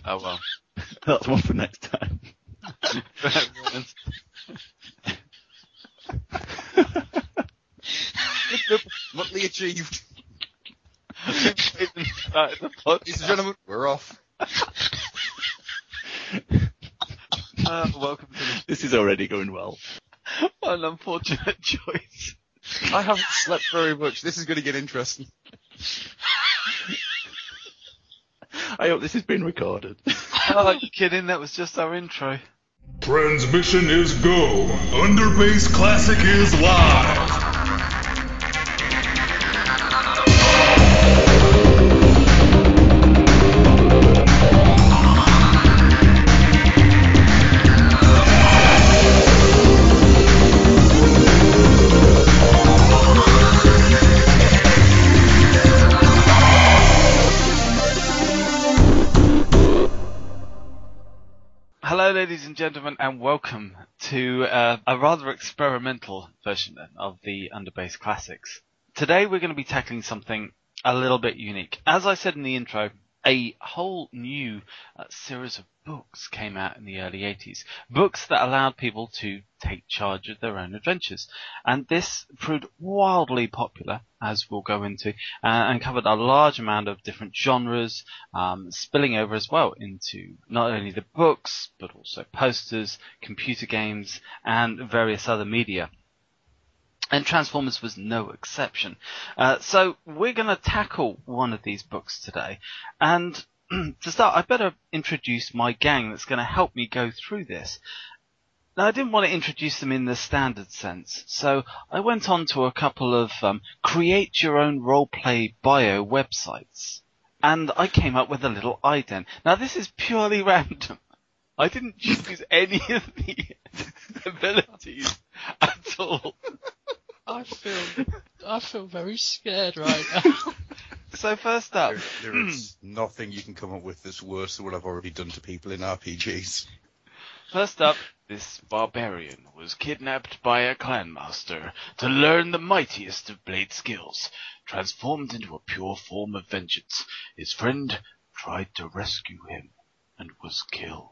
Oh well. That's one for next time. Mutley achieved. Ladies Ladies and gentlemen, we're off. Welcome to This is already going well. an unfortunate choice. I haven't slept very much. This is going to get interesting. I hope this has been recorded. Oh, are you kidding? That was just our intro. Transmission is go. Underbase Classic is live. Hello, ladies and gentlemen, and welcome to a rather experimental version of the Underbase Classics. Today we're going to be tackling something a little bit unique. As I said in the intro, a whole new series of books came out in the early 80s. Books that allowed people to take charge of their own adventures. And this proved wildly popular, as we'll go into, and covered a large amount of different genres, spilling over as well into not only the books, but also posters, computer games, and various other media. And Transformers was no exception. So we're going to tackle one of these books today. And to start, I better introduce my gang that's going to help me go through this. Now, I didn't want to introduce them in the standard sense, so I went on to a couple of create-your-own roleplay bio websites. And I came up with a little ident. Now, this is purely random. I didn't choose any of the abilities at all. I feel very scared right now. So first up, There is nothing you can come up with that's worse than what I've already done to people in RPGs. First up, this barbarian was kidnapped by a clanmaster to learn the mightiest of blade skills. Transformed into a pure form of vengeance, his friend tried to rescue him and was killed.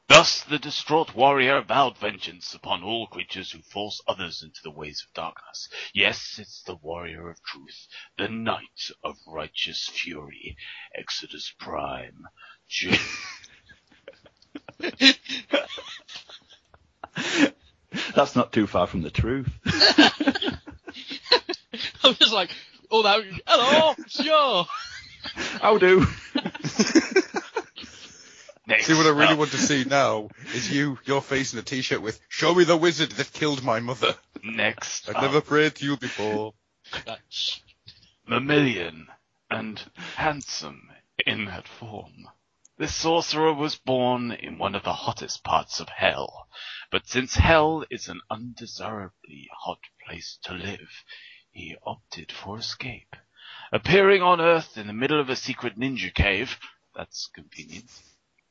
Thus the distraught warrior vowed vengeance upon all creatures who force others into the ways of darkness. Yes, it's the warrior of truth, the knight of righteous fury, Exodus Prime. That's not too far from the truth. I'm just like, oh, that. Hello, sure. How do? See, what I really want to see now is your face in a t-shirt with, "Show me the wizard that killed my mother." Next I've never prayed to you before. That's... Mammalian and handsome in that form. This sorcerer was born in one of the hottest parts of hell, but since hell is an undesirably hot place to live, he opted for escape. Appearing on Earth in the middle of a secret ninja cave, that's convenient.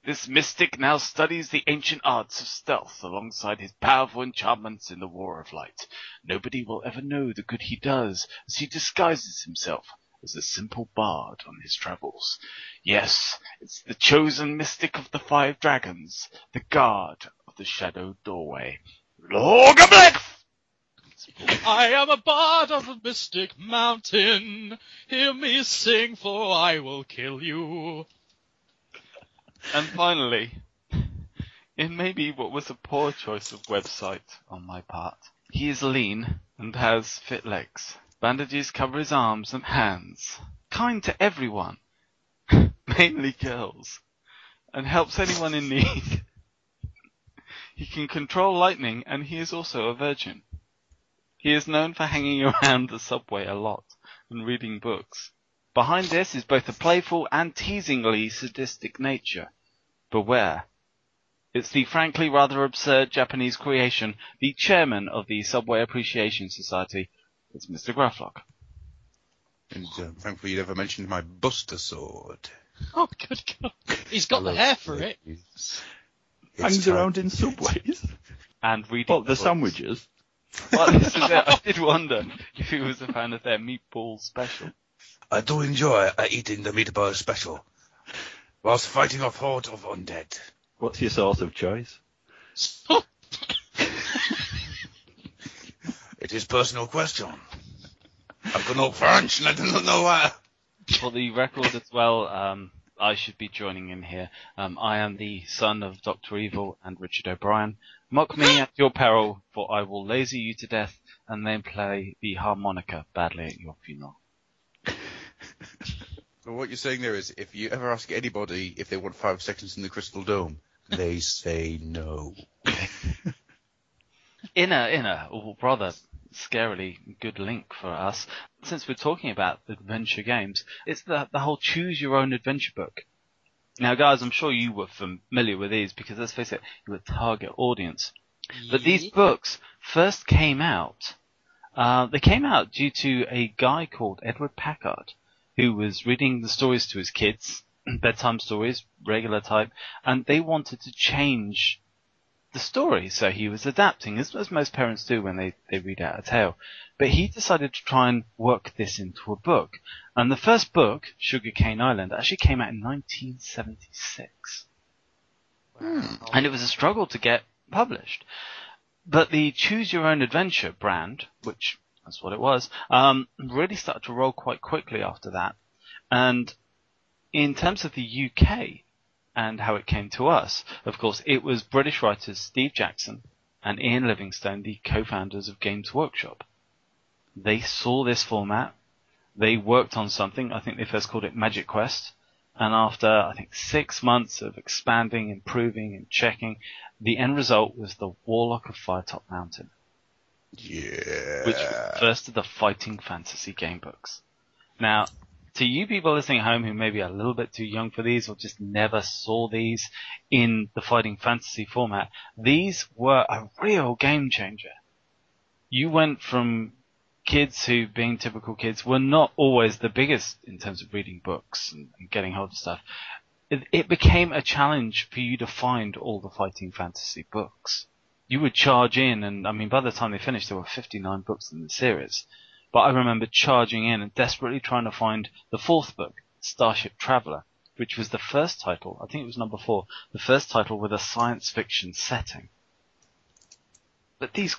This mystic now studies the ancient arts of stealth alongside his powerful enchantments in the War of Light. Nobody will ever know the good he does as he disguises himself as a simple bard on his travels. Yes, it's the chosen mystic of the 5 dragons, the guard of the shadowed doorway, Lorgablix! I am a bard of the mystic mountain. Hear me sing, for I will kill you. And finally, in maybe what was a poor choice of website on my part, he is lean and has fit legs. Bandages cover his arms and hands. Kind to everyone, mainly girls, and helps anyone in need. He can control lightning, and he is also a virgin. He is known for hanging around the subway a lot and reading books. Behind this is both a playful and teasingly sadistic nature. Beware. It's the frankly rather absurd Japanese creation, the chairman of the Subway Appreciation Society. It's Mr. Grufflock. And thankfully you never mentioned my Buster Sword. Oh, good God. He's got the hair for it. Hangs around in subways. And reading What, the books. sandwiches? Well, this is it. I did wonder if he was a fan of their meatball special. I do enjoy eating the meatball special. whilst fighting a horde of undead. What's your source of choice? It is personal question. I've got no French and I do not know why. For the record as well, I should be joining in here. I am the son of Dr. Evil and Richard O'Brien. Mock me at your peril, for I will laser you to death and then play the harmonica badly at your funeral. So what you're saying there is, if you ever ask anybody if they want 5 seconds in the Crystal Dome, they say no. In a rather scarily good link for us, since we're talking about adventure games, it's the whole choose your own adventure book. Now guys, I'm sure you were familiar with these because let's face it, you were target audience. But these books first came out, they came out due to a guy called Edward Packard, who was reading the stories to his kids, bedtime stories, regular type, and they wanted to change the story, so he was adapting, as most parents do when they read out a tale. But he decided to try and work this into a book. And the first book, Sugarcane Island, actually came out in 1976. And it was a struggle to get published. But the Choose Your Own Adventure brand, which that's what it was, really started to roll quite quickly after that. And in terms of the UK and how it came to us, of course, it was British writers Steve Jackson and Ian Livingstone, the co-founders of Games Workshop. They saw this format, they worked on something, I think they first called it Magic Quest, and after, I think, 6 months of expanding, improving, and checking, the end result was the Warlock of Firetop Mountain. Yeah. Which was the first of the fighting fantasy game books. Now, to you people listening at home who may be a little bit too young for these or just never saw these in the fighting fantasy format, these were a real game changer. You went from kids who, being typical kids, were not always the biggest in terms of reading books and getting hold of stuff. It became a challenge for you to find all the fighting fantasy books. You would charge in, and I mean, by the time they finished, there were 59 books in the series. But I remember charging in and desperately trying to find the fourth book, Starship Traveller, which was the first title, I think it was number 4, the first title with a science fiction setting. But these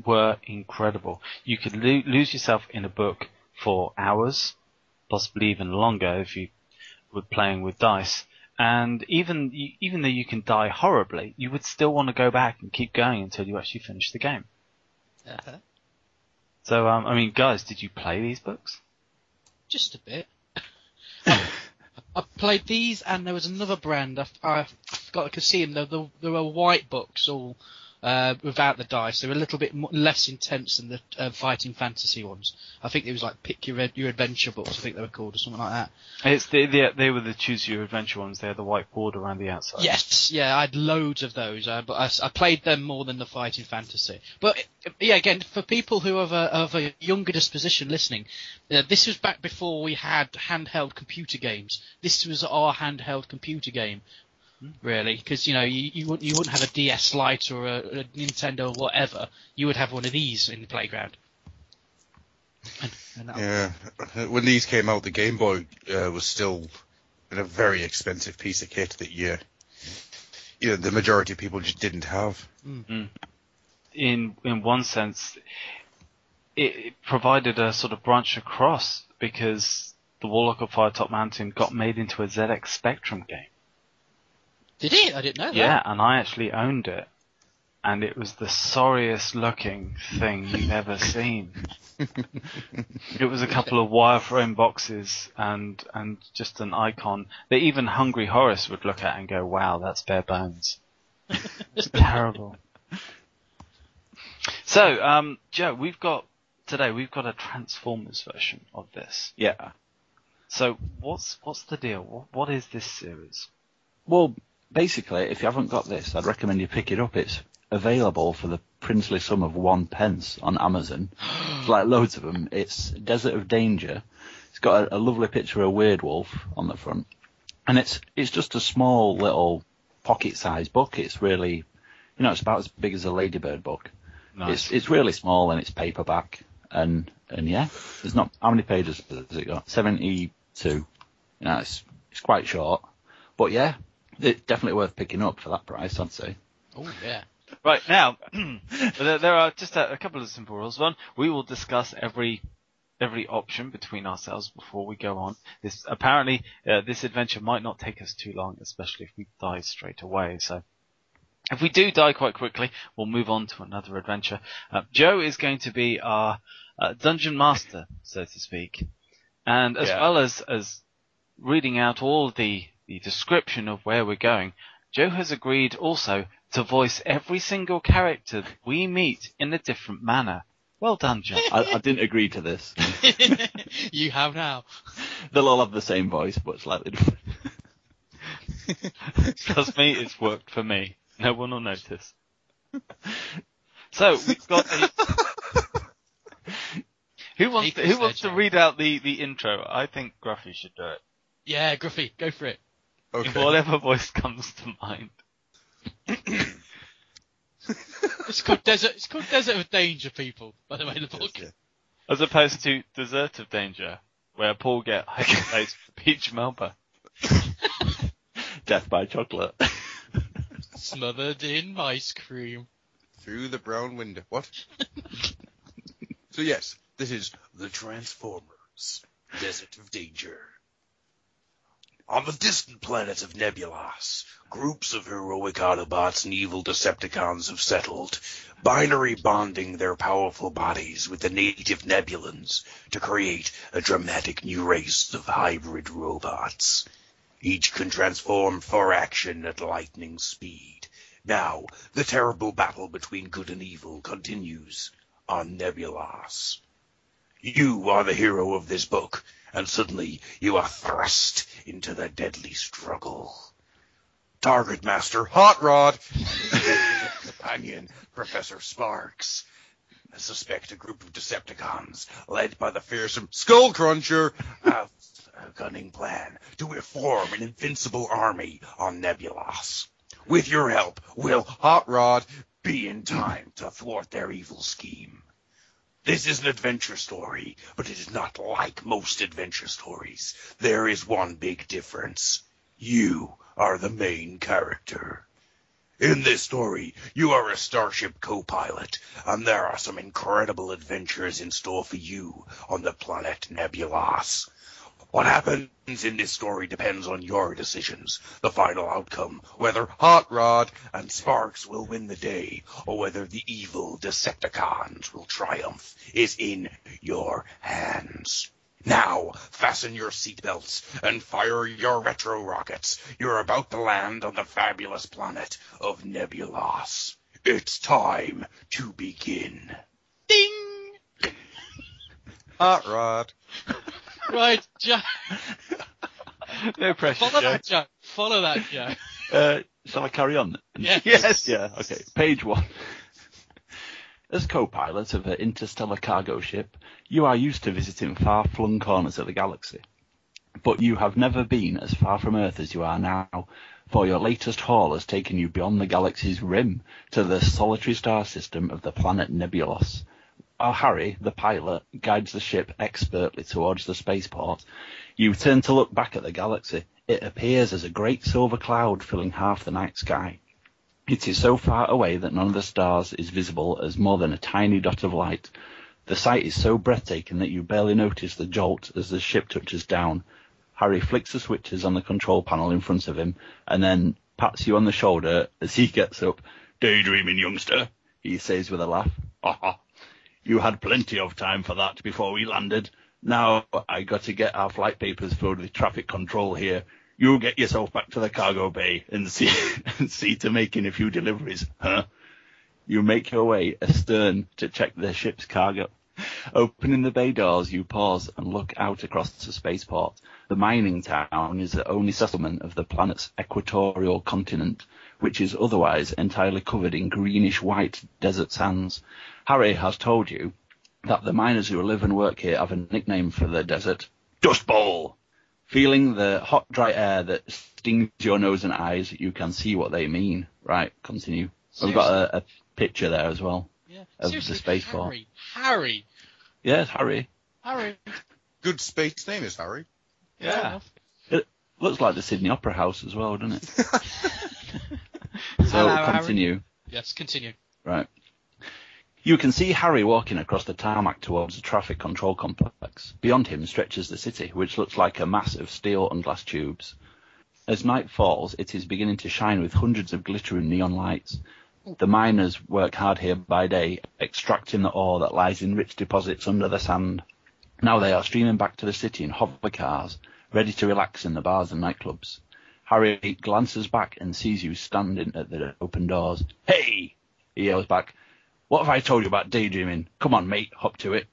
were incredible. You could lose yourself in a book for hours, possibly even longer if you were playing with dice. And even though you can die horribly, you would still want to go back and keep going until you actually finish the game. Uh-huh. So, I mean, guys, did you play these books? Just a bit. I played these, and there was another brand. I forgot I could see them. There were white books, all without the dice. They were a little bit less intense than the fighting fantasy ones. I think it was like Pick Your Adventure books, I think they were called, or something like that. They were the Choose Your Adventure ones. They had the white border around the outside. Yes, yeah, I had loads of those, but I played them more than the fighting fantasy. But yeah, again, for people who have a younger disposition listening, this was back before we had handheld computer games. This was our handheld computer game. Really, because you wouldn't have a DS Lite or a Nintendo or whatever. You would have one of these in the playground. Yeah, when these came out, the Game Boy was still a very expensive piece of kit that the majority of people just didn't have. Mm. In one sense, it provided a sort of branch across because the Warlock of Firetop Mountain got made into a ZX Spectrum game. Did it? I didn't know that. Yeah, and I actually owned it. And it was the sorriest looking thing you've ever seen. It was a couple of wireframe boxes and just an icon that even Hungry Horace would look at and go, wow, that's bare bones. It's terrible. So, Joe, we've got a Transformers version of this. Yeah. So, what's the deal? What is this series? Well, basically, if you haven't got this, I'd recommend you pick it up. It's available for the princely sum of 1 pence on Amazon. It's like loads of them. It's Desert of Danger. It's got a lovely picture of a weird wolf on the front. And it's just a small little pocket-sized book. It's really, it's about as big as a Ladybird book. Nice. It's really small and it's paperback. And yeah, there's not, how many pages has it got? 72. It's quite short. But yeah, it's definitely worth picking up for that price, I'd say. Oh, yeah. Right, now, there are just a couple of simple rules. One, we will discuss every option between ourselves before we go on. This adventure might not take us too long, especially if we die straight away. So, if we do die quite quickly, we'll move on to another adventure. Joe is going to be our dungeon master, so to speak, and as well as reading out all the description of where we're going, Joe has agreed also to voice every single character we meet in a different manner. Well done, Joe. I didn't agree to this. You have now. They'll all have the same voice, but slightly different. Trust me, it's worked for me. No one will notice. So, we've got Who wants to read out the intro? I think Gruffy should do it. Yeah, Gruffy, go for it. Okay. In whatever voice comes to mind. It's called Desert of Danger, people, by the way, the book. Yeah. As opposed to Desert of Danger, where Paul gets hypnotized Peach Melba. Death by chocolate. Smothered in ice cream. Through the brown window. What? So yes, this is The Transformers, Desert of Danger. On the distant planet of Nebulas, groups of heroic Autobots and evil Decepticons have settled, binary bonding their powerful bodies with the native Nebulans to create a dramatic new race of hybrid robots. Each can transform for action at lightning speed. Now, the terrible battle between good and evil continues on Nebulas. You are the hero of this book, and suddenly you are thrust into the deadly struggle. Target Master Hot Rod and his companion Professor Sparks suspect a group of Decepticons led by the fearsome Skull Cruncher have a cunning plan to form an invincible army on Nebulas. With your help, will Hot Rod be in time to thwart their evil scheme? This is an adventure story, but it is not like most adventure stories. There is one big difference. You are the main character. In this story, you are a Starship co-pilot, and there are some incredible adventures in store for you on the planet Nebulas. What happens in this story depends on your decisions. The final outcome, whether Hot Rod and Sparks will win the day, or whether the evil Decepticons will triumph, is in your hands. Now, fasten your seatbelts and fire your retro rockets. You're about to land on the fabulous planet of Nebulas. It's time to begin. Ding! Hot Rod. Right, Joe. No pressure, Follow Joe. that, Joe. Follow that, Joe. Shall I carry on? Yeah. Yes. Yeah, okay. Page 1. As co-pilot of an interstellar cargo ship, you are used to visiting far-flung corners of the galaxy. But you have never been as far from Earth as you are now, for your latest haul has taken you beyond the galaxy's rim to the solitary star system of the planet Nebulos. While Harry, the pilot, guides the ship expertly towards the spaceport, you turn to look back at the galaxy. It appears as a great silver cloud filling half the night sky. It is so far away that none of the stars is visible as more than a tiny dot of light. The sight is so breathtaking that you barely notice the jolt as the ship touches down. Harry flicks the switches on the control panel in front of him and then pats you on the shoulder as he gets up. "Daydreaming, youngster," he says with a laugh. "Ha ha. You had plenty of time for that before we landed. Now I got to get our flight papers filled with traffic control here. You get yourself back to the cargo bay and see to making a few deliveries, huh?" You make your way astern to check the ship's cargo. Opening the bay doors, you pause and look out across the spaceport. The mining town is the only settlement of the planet's equatorial continent, which is otherwise entirely covered in greenish-white desert sands. Harry has told you that the miners who live and work here have a nickname for the desert: Dust Bowl. Feeling the hot, dry air that stings your nose and eyes, you can see what they mean. Right, continue. We've got a picture there as well of the spaceport. Harry. Yes, Harry. Harry. Good space name is Harry. Yeah. Looks like the Sydney Opera House as well, doesn't it? So Hello, continue. Yes, continue. Right. You can see Harry walking across the tarmac towards the traffic control complex. Beyond him stretches the city, which looks like a mass of steel and glass tubes. As night falls, it is beginning to shine with hundreds of glittering neon lights. The miners work hard here by day, extracting the ore that lies in rich deposits under the sand. Now they are streaming back to the city in hover cars, ready to relax in the bars and nightclubs. Harry glances back and sees you standing at the open doors. "Hey!" he yells back. "What have I told you about daydreaming? Come on, mate, hop to it."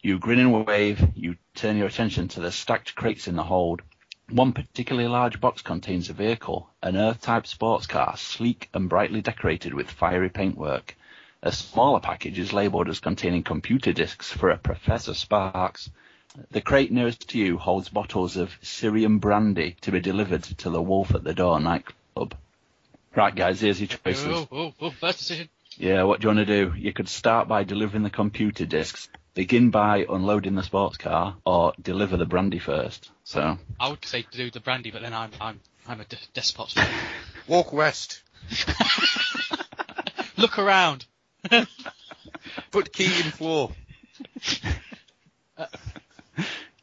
You grin and wave. You turn your attention to the stacked crates in the hold. One particularly large box contains a vehicle, an Earth-type sports car, sleek and brightly decorated with fiery paintwork. A smaller package is labelled as containing computer disks for a Professor Sparks. The crate nearest to you holds bottles of Syrian brandy to be delivered to the Wolf at the Door nightclub. Right, guys, here's your choices. First decision. Yeah, what do you want to do? You could start by delivering the computer disks, begin by unloading the sports car, or deliver the brandy first. So I would say to do the brandy, but then I'm a despot. Walk west. Look around. Put key in floor.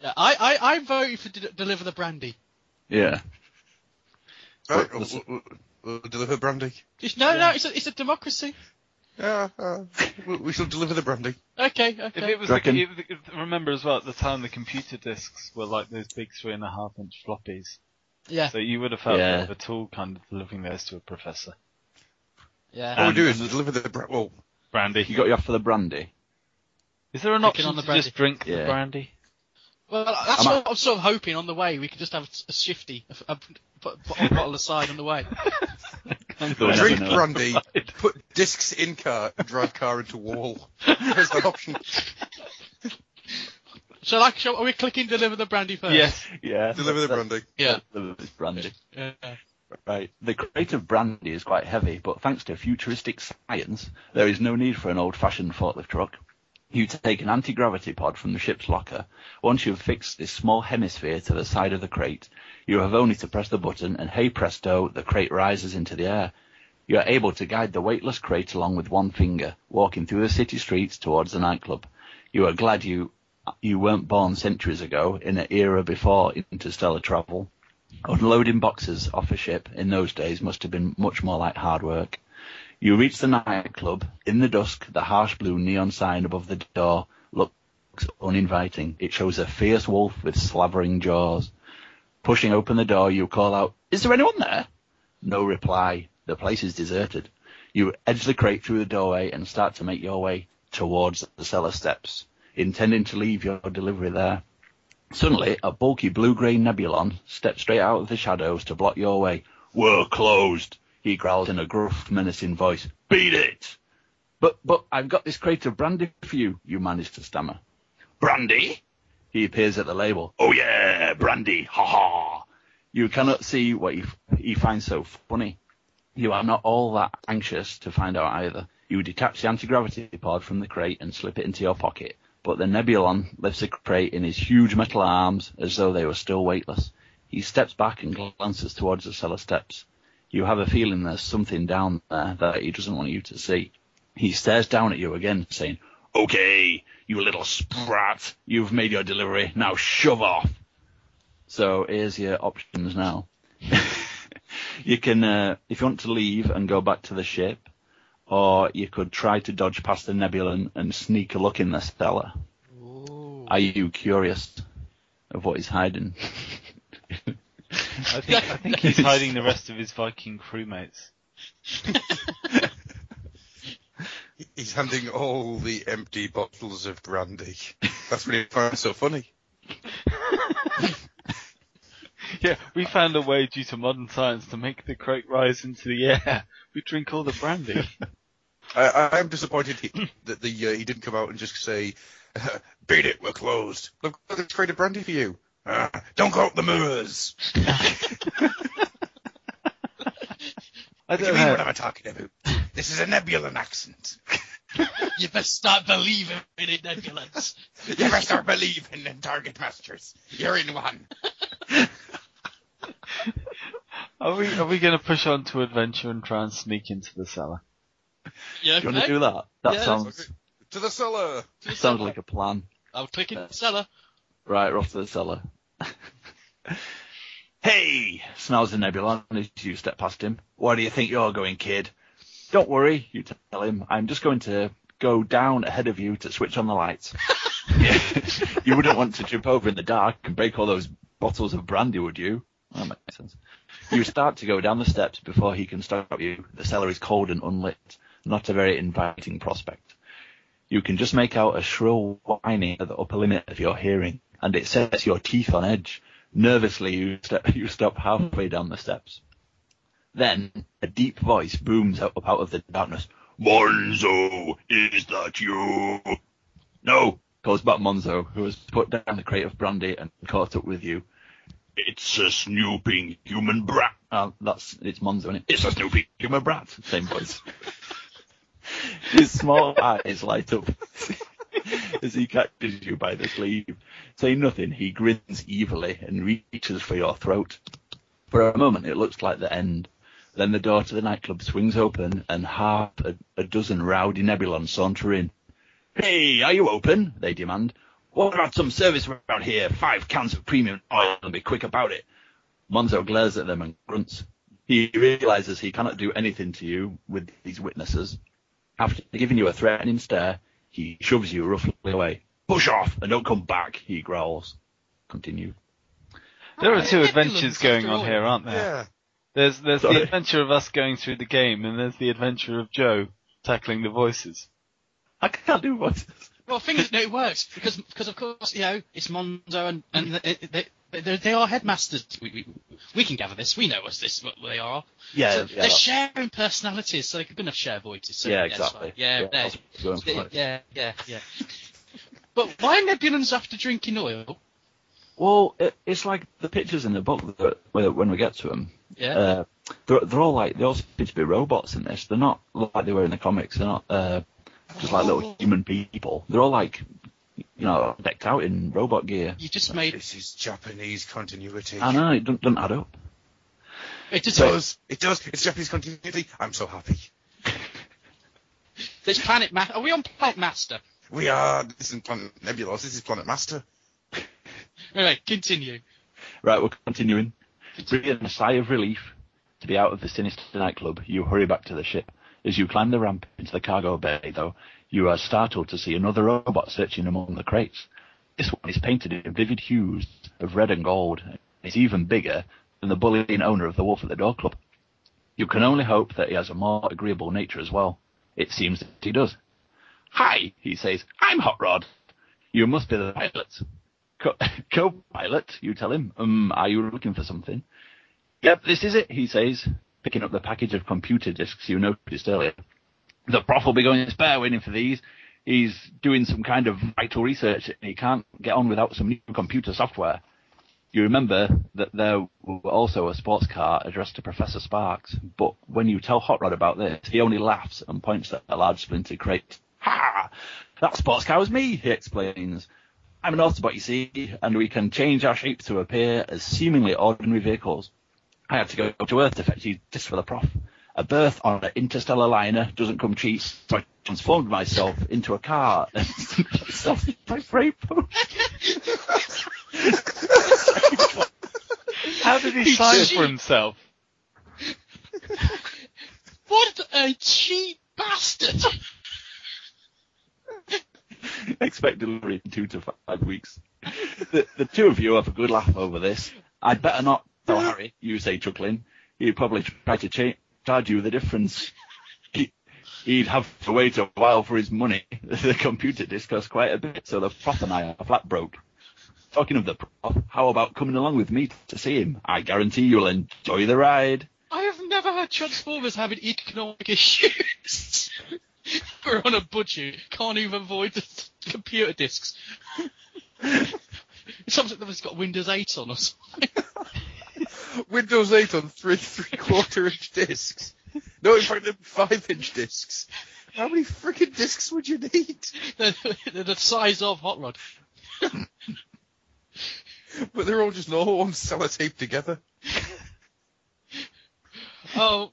Yeah, I'm voting for deliver the brandy. yeah. Right, But we'll deliver brandy. No, it's a democracy. Yeah, we shall deliver the brandy. Okay. If it was remember as well, at the time the computer disks were like those big 3.5-inch floppies. Yeah. So you would have felt Yeah. a bit of a tool kind of delivering those to a professor. Yeah. All we do is deliver the Brandy. You got you off for the brandy? Is there an Picking option on the to brandy. just drink the Yeah. brandy? Well, that's what I'm sort of hoping on the way. We could just have a shifty, put a bottle aside on the way. drink brandy, put discs in car, and drive car into wall. There's that option. Are we clicking deliver the brandy first? Yes. Yeah. Deliver the brandy. Yeah. The brandy. Yeah. Right. The crate of brandy is quite heavy, but thanks to futuristic science, there is no need for an old-fashioned forklift truck. You take an anti-gravity pod from the ship's locker. Once you've fixed this small hemisphere to the side of the crate, you have only to press the button, and hey presto, the crate rises into the air. You are able to guide the weightless crate along with one finger, walking through the city streets towards the nightclub. You are glad you weren't born centuries ago, in an era before interstellar travel. Unloading boxes off a ship in those days must have been much more like hard work. You reach the nightclub. In the dusk, the harsh blue neon sign above the door looks uninviting. It shows a fierce wolf with slavering jaws. Pushing open the door, you call out, "Is there anyone there?" No reply. The place is deserted. You edge the crate through the doorway and start to make your way towards the cellar steps, intending to leave your delivery there. Suddenly, a bulky blue-grey nebulon steps straight out of the shadows to block your way. "We're closed," he growls in a gruff, menacing voice. "Beat it!" But I've got this crate of brandy for you," you manage to stammer. "Brandy?" He appears at the label. "Oh yeah, brandy, ha ha." You cannot see what he finds so funny. You are not all that anxious to find out either. You detach the anti-gravity pod from the crate and slip it into your pocket, but the Nebulon lifts the crate in his huge metal arms as though they were still weightless. He steps back and glances towards the cellar steps. You have a feeling there's something down there that he doesn't want you to see. He stares down at you again, saying, "Okay, you little sprat, you've made your delivery, now shove off." So here's your options now. You can, if you want to leave and go back to the ship, or you could try to dodge past the Nebulon and sneak a look in the cellar. Ooh. Are you curious of what he's hiding? I think he's hiding the rest of his Viking crewmates. He's handing all the empty bottles of brandy. That's what he finds so funny. Yeah, we found a way due to modern science to make the crate rise into the air. We drink all the brandy. I'm disappointed that he didn't come out and just say, "Beat it, we're closed. Look, it's crate of brandy for you. Don't go out the mirrors." I What do you don't mean, know. what am I talking about? This is a Nebulan accent. You best start believing in nebulans. You better start believing in target masters. You're in one. Are we going to push on to adventure and try and sneak into the cellar? Yeah, Do you want to do that? That Yeah, sounds To the cellar! sounds like a plan. I'll click in the cellar. Right, we're off to the cellar. Hey! Snarls the Nebulon as you step past him. Where do you think you're going, kid? Don't worry, you tell him. I'm just going to go down ahead of you to switch on the lights. You wouldn't want to trip over in the dark and break all those bottles of brandy, would you? That makes sense. You start to go down the steps before he can stop you. The cellar is cold and unlit, not a very inviting prospect. You can just make out a shrill whining at the upper limit of your hearing, and it sets your teeth on edge. Nervously, you stop halfway down the steps. Then, a deep voice booms up out of the darkness. Monzo, is that you? No, calls back Monzo, who has put down the crate of brandy and caught up with you. It's a snooping human brat. It's Monzo, isn't it? It's a snooping human brat. Same voice. His small eyes light up as he catches you by the sleeve. Saying nothing, he grins evilly and reaches for your throat. For a moment, it looks like the end. Then the door to the nightclub swings open, and half a dozen rowdy Nebulons saunter in. Hey, are you open? They demand. What about some service around here? 5 cans of premium oil, and be quick about it. Monzo glares at them and grunts. He realizes he cannot do anything to you with these witnesses. After giving you a threatening stare, he shoves you roughly away. Push off and don't come back, he growls. Continue. There are 2 adventures going on here, aren't there? Yeah. There's Sorry. the adventure of us going through the game, and there's the adventure of Joe tackling the voices. I can't do voices. Well, the thing is, no, it works because of course, it's Monzo and they are headmasters. We can gather this. We know what they are. Yeah, So they're sharing personalities, so they're going to share voices. So yeah, that's exactly. fine. Yeah, that's what I'm going for. yeah. But why Nebulons after drinking oil? Well, it's like the pictures in the book that when we get to them. Yeah. They're all like, they all seem to be robots in this. They're not like they were in the comics. They're not just like little human people. They're all like, decked out in robot gear. You just made. This is Japanese continuity. I know, it doesn't add up. It It does. It's Japanese continuity. I'm so happy. There's Planet Master. Are we on Planet Master? We are. This isn't Planet Nebulos. This is Planet Master. Anyway, continue. Right, we're continuing. Breathing a sigh of relief to be out of the sinister nightclub, you hurry back to the ship. As you climb the ramp into the cargo bay, though, you are startled to see another robot searching among the crates. This one is painted in vivid hues of red and gold. It's even bigger than the bullying owner of the Wolf at the Door Club. You can only hope that he has a more agreeable nature as well. It seems that he does. Hi, he says. I'm Hot Rod. You must be the pilot. Co-pilot, you tell him. Are you looking for something? Yep, this is it, he says, picking up the package of computer disks you noticed earlier. The prof will be going spare waiting for these. He's doing some kind of vital research and he can't get on without some new computer software. You remember that there was also a sports car addressed to Professor Sparks, but when you tell Hot Rod about this, he only laughs and points at a large splintered crate. Ha! That sports car was me, he explains. I'm an Autobot, you see, and we can change our shape to appear as seemingly ordinary vehicles. I had to go to Earth to fetch these discs for the prof. A berth on an interstellar liner doesn't come cheap, so I transformed myself into a car and myself by freight post. How did he sign for himself? What a cheap bastard! Expect delivery in 2 to 5 weeks. The 2 of you have a good laugh over this. I'd better not tell Harry, you say, chuckling. He'd probably try to charge you the difference. He'd have to wait a while for his money. The computer disc costs quite a bit, so the prof and I are flat broke. Talking of the prof, how about coming along with me to see him? I guarantee you'll enjoy the ride. I have never heard Transformers having economic issues. We're on a budget, can't even avoid the computer discs. It's something that has got Windows 8 on or something. Windows 8 on 3/4 inch discs. No, in fact, 5-inch discs. How many freaking discs would you need? They're the size of Hot Rod. But they're all just normal ones sellotaped together. Oh,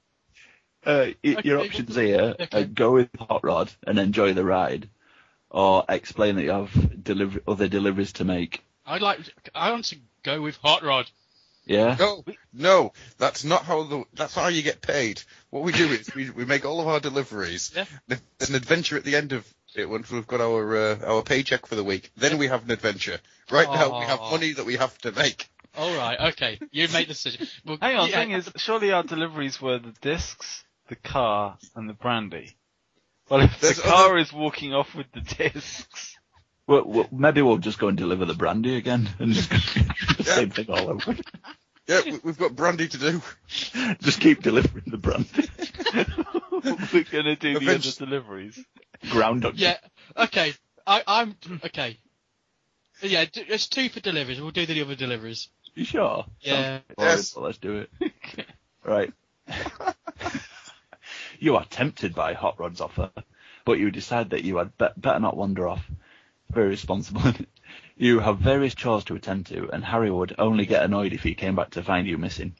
Your options here are go with Hot Rod and enjoy the ride, or explain that you have other deliveries to make. I want to go with Hot Rod. Yeah? No, that's not how you get paid. What we do is we make all of our deliveries. Yeah. There's an adventure at the end of it once we've got our paycheck for the week. Then we have an adventure. Right now we have money that we have to make. All right, okay. You make the decision. Well, Hang on, yeah, thing is, surely our deliveries were the discs, the car, and the brandy. Well, if the car is walking off with the discs... Well, maybe we'll just go and deliver the brandy again and just the same thing all over. Yeah, we've got brandy to do. Just keep delivering the brandy. We're going to do the other deliveries. Groundhog. Yeah, okay. I'm... Okay. Yeah, it's 2 for deliveries. We'll do the other deliveries. You sure? Yeah. Yes. Well, let's do it. Right. You are tempted by Hot Rod's offer, but you decide that you had better not wander off. Very responsible. You have various chores to attend to, and Harry would only get annoyed if he came back to find you missing.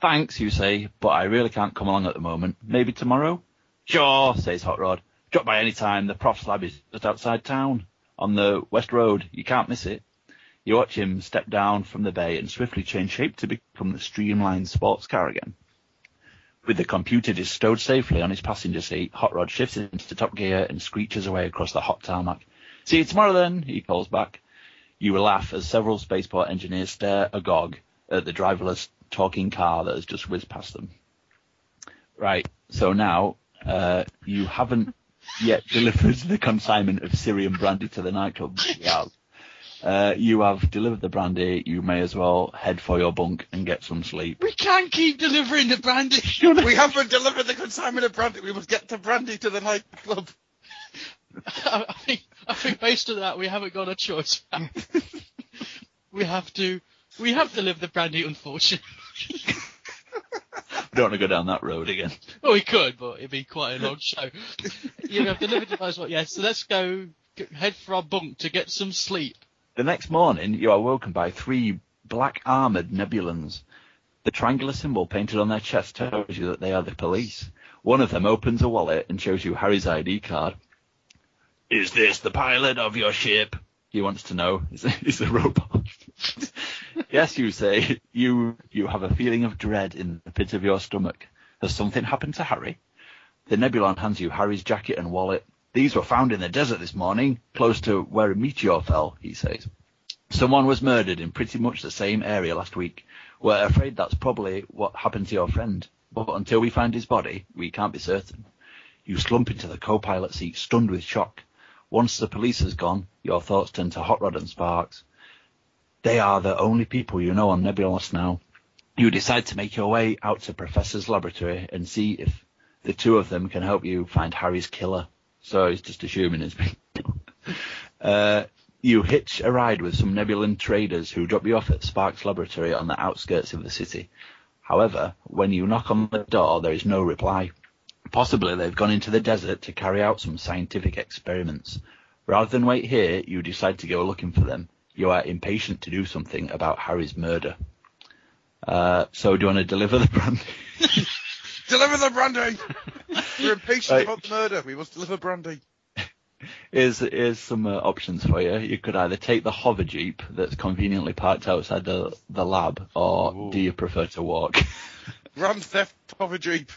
Thanks, you say, but I really can't come along at the moment. Maybe tomorrow? Sure, says Hot Rod. Drop by any time. The prof's lab is just outside town, on the West Road. You can't miss it. You watch him step down from the bay and swiftly change shape to become the streamlined sports car again. With the computer stowed safely on his passenger seat, Hot Rod shifts into top gear and screeches away across the hot tarmac. See you tomorrow then, he calls back. You will laugh as several spaceport engineers stare agog at the driverless talking car that has just whizzed past them. Right, so now you haven't yet delivered the consignment of Syrian brandy to the nightclub. You have delivered the brandy. You may as well head for your bunk and get some sleep. We can't keep delivering the brandy. We haven't delivered the consignment of brandy. We must get the brandy to the nightclub. I think based on that, we haven't got a choice. We have to live the brandy, unfortunately. Don't want to go down that road again. Well, we could, but it'd be quite a long show. You have delivered it as well. Yeah, so let's go head for our bunk to get some sleep. The next morning, you are woken by 3 black armoured Nebulans. The triangular symbol painted on their chest tells you that they are the police. One of them opens a wallet and shows you Harry's ID card. Is this the pilot of your ship? He wants to know. Is the robot? Yes, you say. You have a feeling of dread in the pit of your stomach. Has something happened to Harry? The Nebulan hands you Harry's jacket and wallet. These were found in the desert this morning, close to where a meteor fell, he says. Someone was murdered in pretty much the same area last week. We're afraid that's probably what happened to your friend. But until we find his body, we can't be certain. You slump into the co-pilot seat, stunned with shock. Once the police has gone, your thoughts turn to Hot Rod and Sparks. They are the only people you know on Nebulos now. You decide to make your way out to Professor's laboratory and see if the 2 of them can help you find Harry's killer. So he's just assuming it's been... You hitch a ride with some Nebulan traders who drop you off at Sparks' laboratory on the outskirts of the city. However, when you knock on the door, there is no reply. Possibly they've gone into the desert to carry out some scientific experiments. Rather than wait here, you decide to go looking for them. You are impatient to do something about Harry's murder. So do you want to deliver the brandy? Deliver the brandy! We're impatient about the murder. We must deliver brandy. Here's some options for you. You could either take the hover jeep that's conveniently parked outside the lab, or do you prefer to walk? Grand Theft Hover Jeep.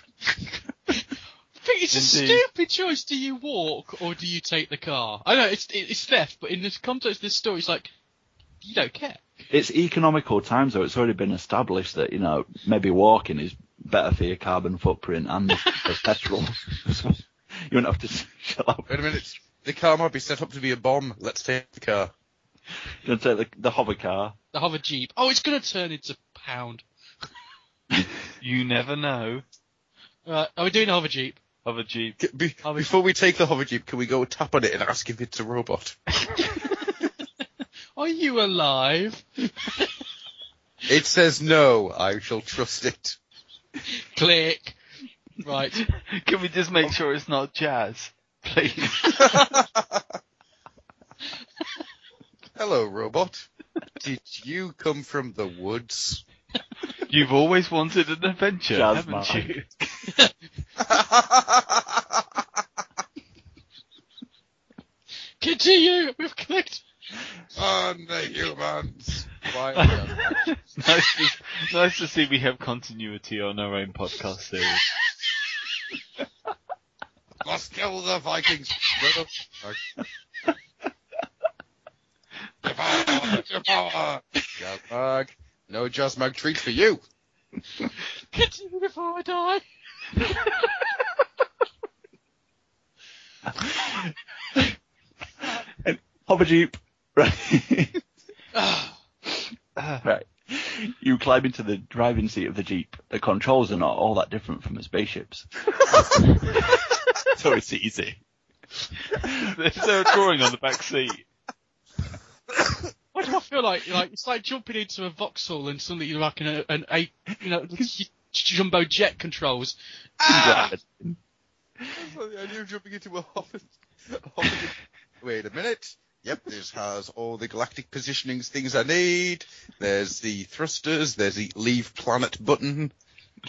I think it's a stupid choice. Do you walk or do you take the car? I know it's theft, but in the context of this story, it's like you don't care. It's economical times, though. It's already been established that maybe walking is better for your carbon footprint and the petrol. You wouldn't have to shut up. Wait a minute. The car might be set up to be a bomb. Let's take the car. You're going to take the hover car. The hover jeep. Oh, it's going to turn into pound. You never know. Are we doing a hover jeep? Hover jeep. Before we take the hover jeep, can we go tap on it and ask if it's a robot? Are you alive? It says no. I shall trust it. Click. Right. Can we just make sure it's not jazz, please? Hello, robot. Did you come from the woods? You've always wanted an adventure, Jazz haven't Mark. you? Continue. We've clicked. On the humans. Why? Nice to see we have continuity on our own podcast series. Must kill the Vikings. Devour. Jasmag. No Jasmag treat for you. Continue before I die. Hover Jeep. Right. Right. You climb into the driving seat of the Jeep. The controls are not all that different from a spaceship's. So it's easy. Is there a drawing on the back seat? Why do I feel like it's like jumping into a Vauxhall and suddenly you're like in a jumbo jet controls. Ah! That's like the idea of jumping into a hopping. Wait a minute. Yep, this has all the galactic positionings things I need. There's the thrusters. There's the leave planet button.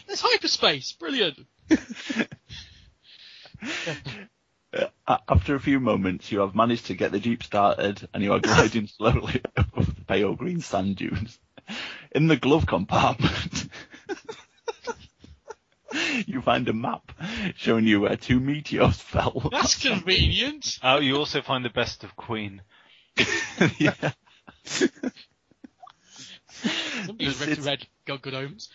There's hyperspace. Brilliant. After a few moments, you have managed to get the Jeep started, and you are gliding slowly above the pale green sand dunes. In the glove compartment, you find a map showing you where 2 meteors fell. That's convenient. Oh, you also find the best of Queen. Yeah. Somebody's read Good Omens.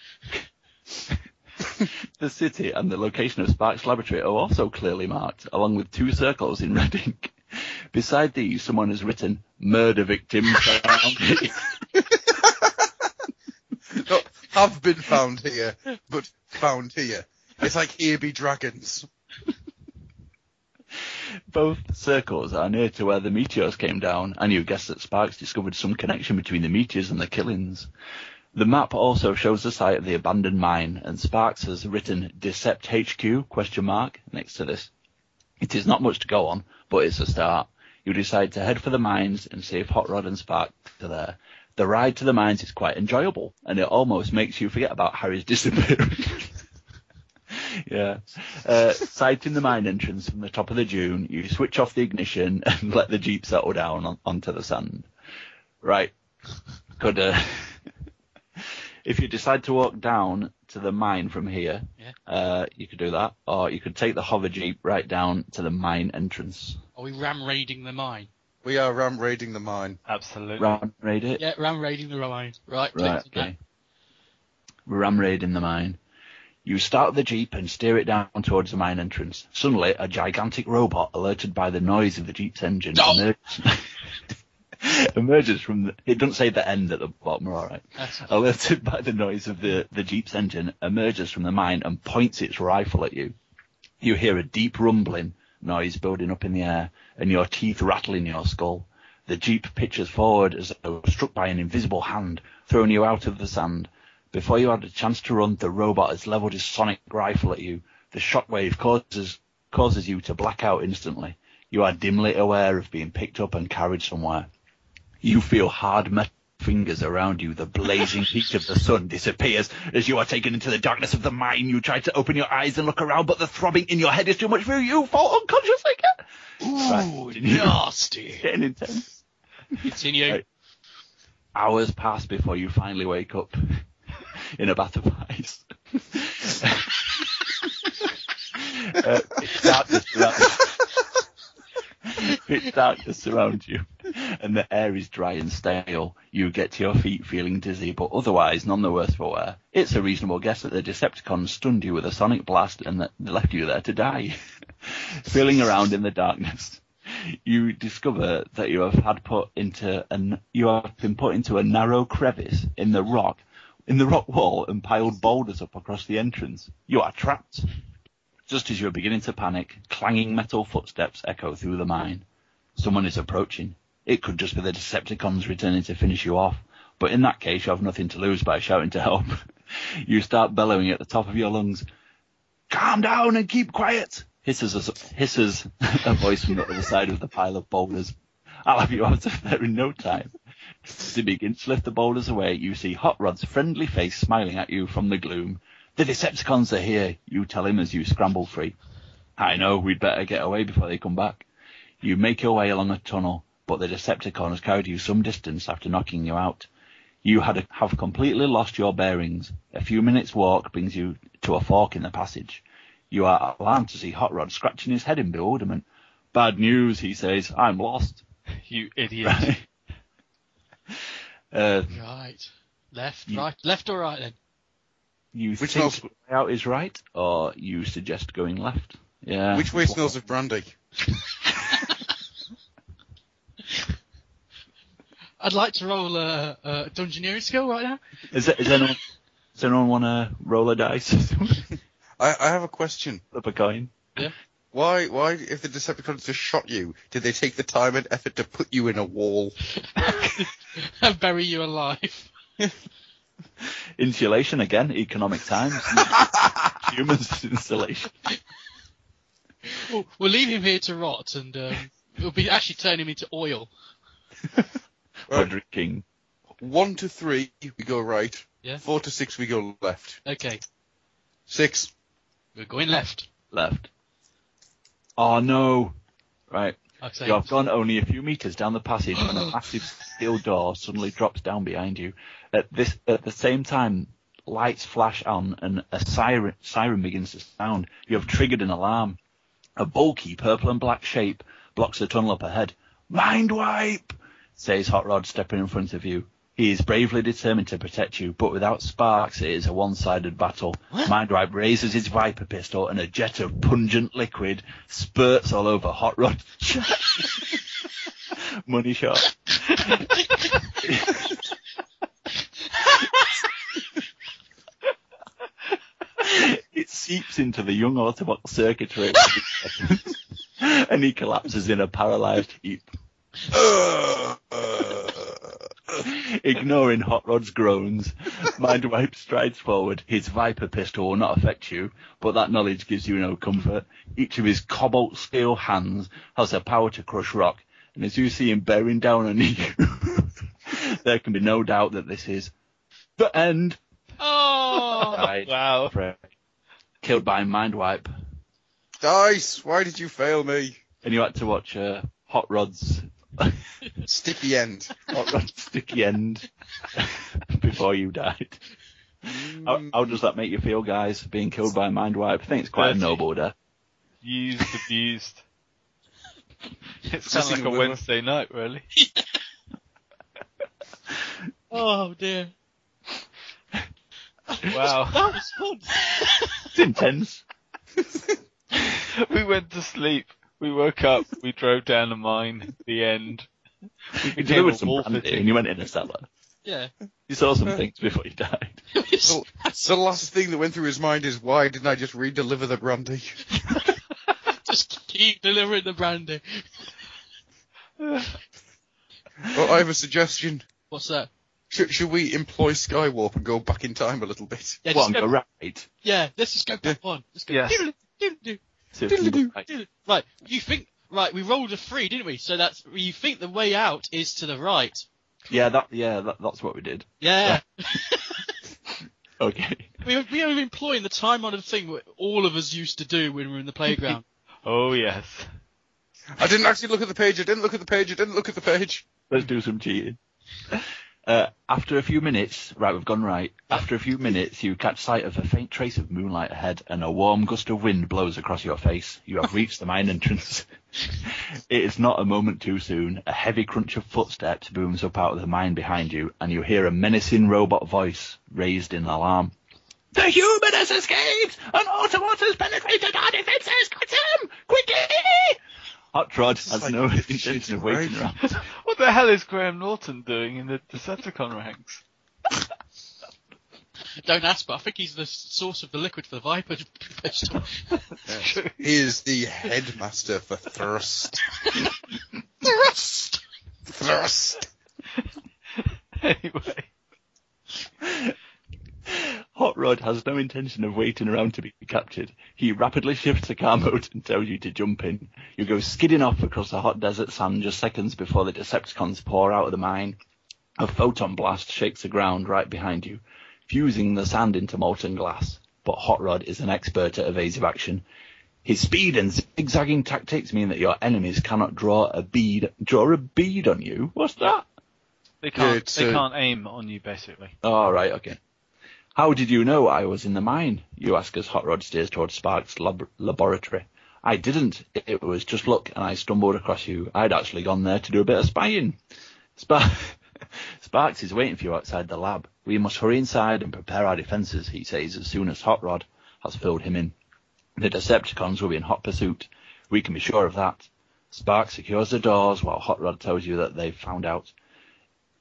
The city and the location of Spark's laboratory are also clearly marked, along with 2 circles in red ink. Beside these, someone has written, "Murder victim found here." Not have been found here, but found here. It's like here be dragons. Both circles are near to where the meteors came down, and you guess that Sparks discovered some connection between the meteors and the killings. The map also shows the site of the abandoned mine, and Sparks has written Decept HQ, ? Next to this. It is not much to go on, but it's a start. You decide to head for the mines and see if Hot Rod and Sparks are there. The ride to the mines is quite enjoyable, and it almost makes you forget about Harry's disappearance. Yeah. Sighting the mine entrance from the top of the dune, you switch off the ignition and let the Jeep settle down onto the sand. Right. Good. If you decide to walk down to the mine from here, you could do that, or you could take the hover Jeep right down to the mine entrance. Are we ram raiding the mine? We are ram raiding the mine. Absolutely. Ram raid it? Yeah, ram raiding the mine. Right, Okay. We're ram raiding the mine. You start the Jeep and steer it down towards the mine entrance. Suddenly, a gigantic robot, alerted by the noise of the Jeep's engine, emerges from the... It doesn't say the end at the bottom, all right. Alerted by the noise of the Jeep's engine, emerges from the mine and points its rifle at you. You hear a deep rumbling noise building up in the air, and your teeth rattle in your skull. The Jeep pitches forward as though struck by an invisible hand, throwing you out of the sand. Before you had a chance to run, the robot has leveled his sonic rifle at you. The shockwave causes you to black out instantly. You are dimly aware of being picked up and carried somewhere. You feel hard metal fingers around you. The blazing heat of the sun disappears as you are taken into the darkness of the mine. You try to open your eyes and look around, but the throbbing in your head is too much for you. You fall unconscious again. Ooh, nasty. Getting intense. Continue. Right. Hours pass before you finally wake up in a bath of ice. Pitch darkness surrounds you, and the air is dry and stale. You get to your feet feeling dizzy, but otherwise none the worse for wear. It's a reasonable guess that the Decepticons stunned you with a sonic blast and that they left you there to die. Feeling around in the darkness, you discover that you have been put into a narrow crevice in the rock wall and piled boulders up across the entrance. You are trapped. Just as you are beginning to panic, clanging metal footsteps echo through the mine. Someone is approaching. It could just be the Decepticons returning to finish you off, but in that case you have nothing to lose by shouting to help. You start bellowing at the top of your lungs. "Calm down and keep quiet," hisses a voice from the other side of the pile of boulders. "I'll have you out of there in no time." As he begins to lift the boulders away, you see Hot Rod's friendly face smiling at you from the gloom. The Decepticons are here, you tell him as you scramble free. I know, we'd better get away before they come back. You make your way along a tunnel, but the Decepticon has carried you some distance after knocking you out. You have completely lost your bearings. A few minutes' walk brings you to a fork in the passage. You are alarmed to see Hot Rod scratching his head in bewilderment. Bad news, he says. I'm lost. You idiot. Right. Right. Left or right then? You Which think smells- the way out is right, or you suggest going left? Yeah. Which way smells of brandy? I'd like to roll a dungeoneering skill right now. Does anyone want to roll a dice? I have a question. Flip a coin. Yeah. Why, if the Decepticons just shot you, did they take the time and effort to put you in a wall? And bury you alive. Insulation again, economic times. Humans insulation. We'll leave him here to rot, and we'll be actually turn him into oil. Or drinking. 1 to 3, we go right. Yeah. 4 to 6, we go left. Okay, 6. we're going left. Left. Oh no. Right. I'd say You have gone only a few meters down the passage when a massive steel door suddenly drops down behind you. At the same time, lights flash on and a siren begins to sound. You have triggered an alarm. A bulky purple and black shape blocks the tunnel up ahead. Mind wipe, says Hot Rod, stepping in front of you. He is bravely determined to protect you, but without sparks it is a one-sided battle. Mindwipe raises his Viper pistol and a jet of pungent liquid spurts all over Hot Rod. Money shot. It seeps into the young Autobot circuitry and he collapses in a paralysed heap. Ignoring Hot Rod's groans, Mindwipe strides forward. His Viper pistol will not affect you, but that knowledge gives you no comfort. Each of his cobalt steel hands has the power to crush rock, and as you see him bearing down on you, there can be no doubt that this is the end. Oh! Died. Wow. Killed by Mindwipe. Dice, why did you fail me? And you had to watch Hot Rod's Sticky end. Hot Rod's sticky end before you died. How does that make you feel, guys, being killed by Mindwipe? I think it's quite a noble death. Used, abused. It sounds like a Wednesday night, really. Oh dear. Wow. That was fun. It's intense. We went to sleep. We woke up. We drove down a mine. The end. We You became delivered a some wolf brandy eating. and you went in a cellar. Yeah. You saw some things before you died. The last thing that went through his mind is, why didn't I just re-deliver the brandy? Just keep delivering the brandy. Well, I have a suggestion. What's that? Should we employ Skywarp and go back in time a little bit? Yeah, What, just and go, go right? yeah, let's just go back one. Let's go. Yes. Diddle-doo. So if you look right. Right, you think, right, we rolled a 3, didn't we? So that's, you think the way out is to the right. That's what we did. Yeah. Okay. We are employing the time-honoured thing that all of us used to do when we were in the playground. Oh, yes. I didn't actually look at the page. I didn't look at the page. Let's do some cheating. After a few minutes, right, we've gone right. After a few minutes, you catch sight of a faint trace of moonlight ahead, and a warm gust of wind blows across your face. You have reached the mine entrance. It is not a moment too soon. A heavy crunch of footsteps booms up out of the mine behind you, and you hear a menacing robot voice raised in alarm. The human has escaped! An Autobot has penetrated our defences! Got him! Quickly! Hot Rod has like no 50 intention Shades of of waiting Grey. around. What the hell is Graham Norton doing in the Decepticon ranks? Don't ask, but I think he's the source of the liquid for the Viper pistol. Yes. He is the headmaster for thrust. Thrust. Anyway. Hot Rod has no intention of waiting around to be captured. He rapidly shifts to car mode and tells you to jump in. You go skidding off across the hot desert sand just seconds before the Decepticons pour out of the mine. A photon blast shakes the ground right behind you, fusing the sand into molten glass. But Hot Rod is an expert at evasive action. His speed and zigzagging tactics mean that your enemies cannot draw a bead on you. What's that? They can't aim on you, basically. Oh, right, okay. How did you know I was in the mine? You ask as Hot Rod steers towards Sparks' laboratory. I didn't. It was just luck, and I stumbled across you. I'd actually gone there to do a bit of spying. Sparks is waiting for you outside the lab. We must hurry inside and prepare our defences, he says, as soon as Hot Rod has filled him in. The Decepticons will be in hot pursuit. We can be sure of that. Sparks secures the doors while Hot Rod tells you that they've found out.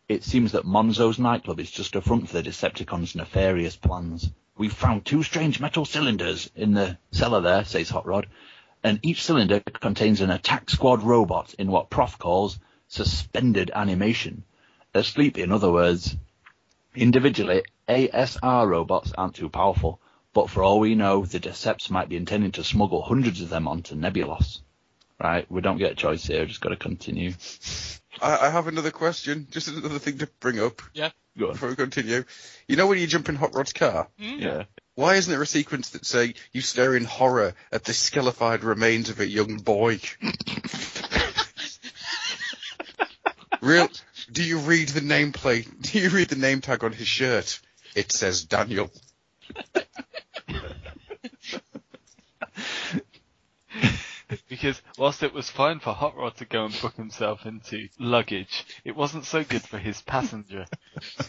It seems that Monzo's nightclub is just a front for the Decepticons' nefarious plans. We've found 2 strange metal cylinders in the cellar there, says Hot Rod, and each cylinder contains an attack squad robot in what Prof calls suspended animation. Asleep, in other words. Individually, ASR robots aren't too powerful, but for all we know, the Decepts might be intending to smuggle hundreds of them onto Nebulos. Right, we don't get a choice here, just got to continue. I have another question, just another thing to bring up. Yeah. Go on. Before we continue. You know when you jump in Hot Rod's car? Yeah. Why isn't there a sequence that say you stare in horror at the skelefied remains of a young boy? Do you read the nameplate? Do you read the name tag on his shirt? It says Daniel. Because whilst it was fine for Hot Rod to go and book himself into luggage, it wasn't so good for his passenger.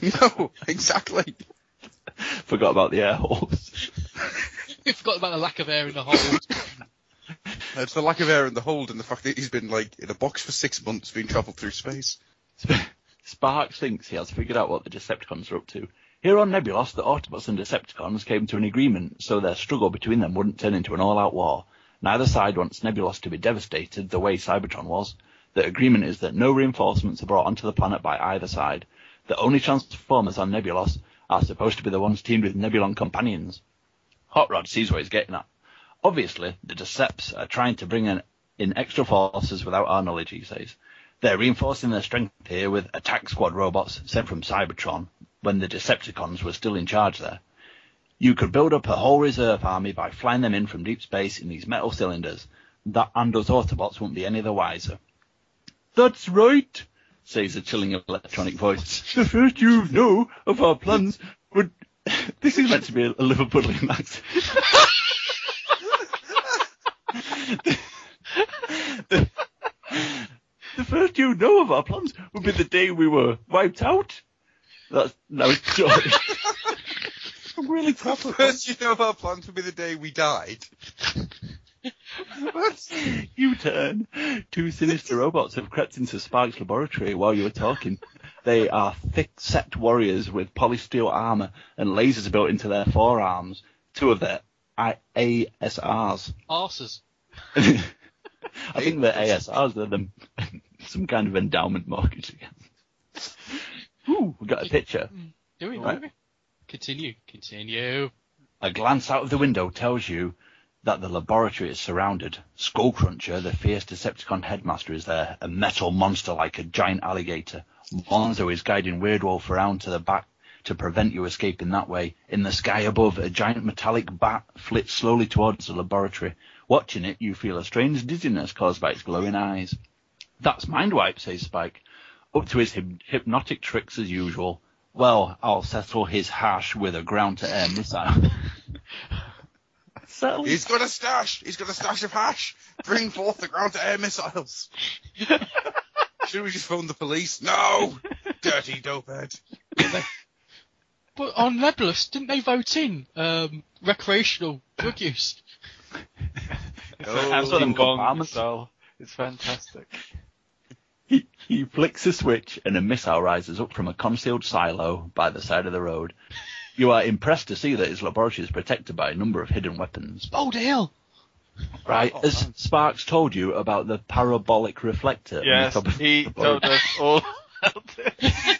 No, exactly. Forgot about the air holes. We forgot about the lack of air in the hold. It's the lack of air in the hold and the fact that he's been, in a box for 6 months being travelled through space. Sparks thinks he has figured out what the Decepticons are up to. Here on Nebulos, the Autobots and Decepticons came to an agreement so their struggle between them wouldn't turn into an all-out war. Neither side wants Nebulos to be devastated the way Cybertron was. The agreement is that no reinforcements are brought onto the planet by either side. The only Transformers on Nebulos are supposed to be the ones teamed with Nebulon companions. Hot Rod sees what he's getting at. Obviously, the Decepts are trying to bring in extra forces without our knowledge, he says. They're reinforcing their strength here with attack squad robots sent from Cybertron when the Decepticons were still in charge there. You could build up a whole reserve army by flying them in from deep space in these metal cylinders. That and us Autobots won't be any the wiser. That's right, says a chilling electronic voice. The first you know of our plans would... This is meant to be a Liverpudlian accent. The first you know of our plans would be the day we were wiped out. No, sorry. I'm really proud of First, you know our plans would be the day we died. What? U-turn. 2 sinister robots have crept into Sparks' laboratory while you were talking. They are thick-set warriors with polysteel armour and lasers built into their forearms. 2 of their ASRs. Arses. I think they're ASRs. They're some kind of endowment mortgage again. Ooh, we got a picture. Do we? Right. Continue. A glance out of the window tells you that the laboratory is surrounded. Skullcruncher, the fierce Decepticon headmaster, is there, a metal monster like a giant alligator. Monzo is guiding Weirdwolf around to the back to prevent you escaping that way. In the sky above, a giant metallic bat flits slowly towards the laboratory. Watching it, you feel a strange dizziness caused by its glowing eyes. That's Mindwipe, says Spike. Up to his hypnotic tricks as usual. Well, I'll settle his hash with a ground-to-air missile. He's got a stash. He's got a stash of hash. Bring forth the ground-to-air missiles. Should we just phone the police? No! Dirty dopehead. But on Nebulos, didn't they vote in recreational drug use? It's an bomb missile. It's fantastic. He flicks a switch and a missile rises up from a concealed silo by the side of the road. You are impressed to see that his laboratory is protected by a number of hidden weapons. Oh, the hell! Right, as Sparks told you about the parabolic reflector. Yes, he told us all about it.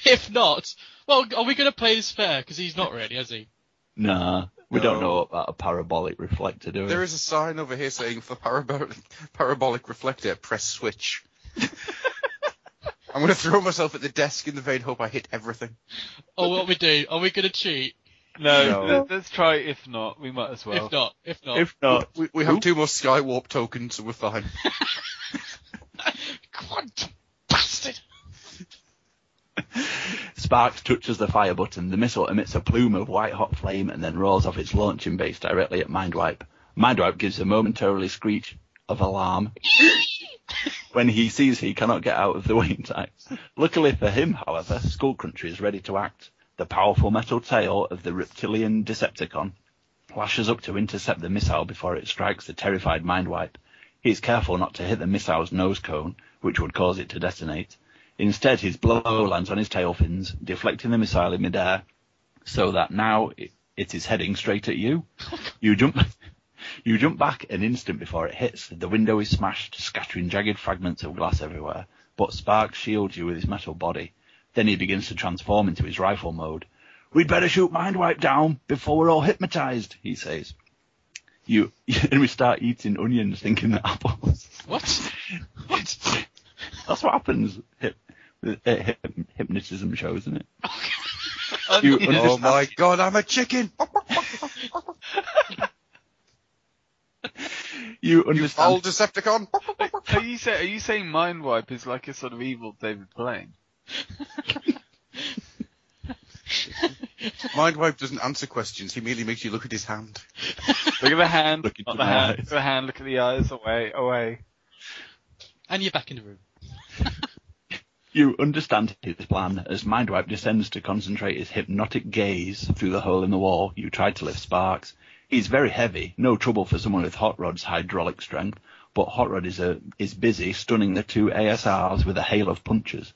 If not, well, are we going to play this fair? Because he's not ready, has he? Nah, we don't know about a parabolic reflector, do we? There is a sign over here saying for parabolic reflector, press switch. I'm going to throw myself at the desk in the vain hope I hit everything. Oh, what we do? Are we going to cheat? No. Let's try. If not, we might as well. If not. If not, We have 2 more Skywarp tokens, so we're fine. Quantum bastard! Sparks touches the fire button. The missile emits a plume of white-hot flame and then rolls off its launching base directly at Mindwipe. Mindwipe gives a momentarily screech of alarm when he sees he cannot get out of the way in time. Luckily for him, however, Skullcruncher is ready to act. The powerful metal tail of the reptilian Decepticon lashes up to intercept the missile before it strikes the terrified Mindwipe. He is careful not to hit the missile's nose cone, which would cause it to detonate. Instead, his blow lands on his tail fins, deflecting the missile in midair, so that now it is heading straight at you. You jump back an instant before it hits. The window is smashed, scattering jagged fragments of glass everywhere, but Sparks shields you with his metal body. Then he begins to transform into his rifle mode. "We'd better shoot Mindwipe down before we're all hypnotized," he says. And we start eating onions thinking they're apples. What? That's what happens at hypnotism shows, isn't it? Oh my god, I'm a chicken! You You understand? foul Decepticon! Are you saying Mindwipe is like a sort of evil David Blaine? Mindwipe doesn't answer questions, he merely makes you look at his hand. Look at the hand, Look into not the my hand, eyes. look at the hand, look at the eyes, away. And you're back in the room. You understand his plan. As Mindwipe descends to concentrate his hypnotic gaze through the hole in the wall, you try to lift Sparks. He's very heavy, no trouble for someone with Hot Rod's hydraulic strength, but Hot Rod is busy stunning the 2 ASRs with a hail of punches.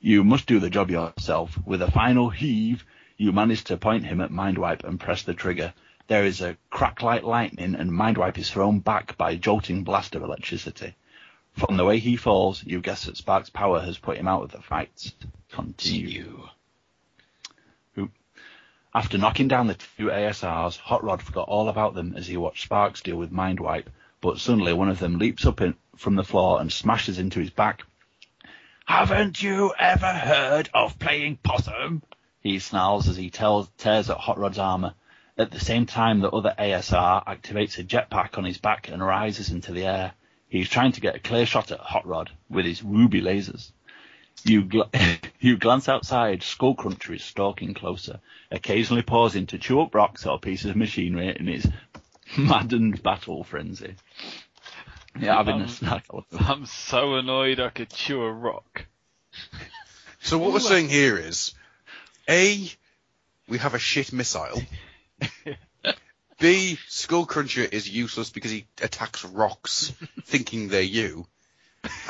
You must do the job yourself. With a final heave, you manage to point him at Mindwipe and press the trigger. There is a crack like lightning, and Mindwipe is thrown back by a jolting blast of electricity. From the way he falls, you guess that Sparks' power has put him out of the fight. Continue. After knocking down the 2 ASRs, Hot Rod forgot all about them as he watched Sparks deal with Mindwipe, but suddenly one of them leaps up from the floor and smashes into his back. "Haven't you ever heard of playing possum?" he snarls as he tears at Hot Rod's armour. At the same time, the other ASR activates a jetpack on his back and rises into the air. He's trying to get a clear shot at Hot Rod with his ruby lasers. You glance outside. Skullcruncher is stalking closer, occasionally pausing to chew up rocks or pieces of machinery in his maddened battle frenzy. Yeah, having a snack. I'm so annoyed I could chew a rock. So what we're saying here is, A, we have a shit missile. B, Skullcruncher is useless because he attacks rocks, thinking they're you.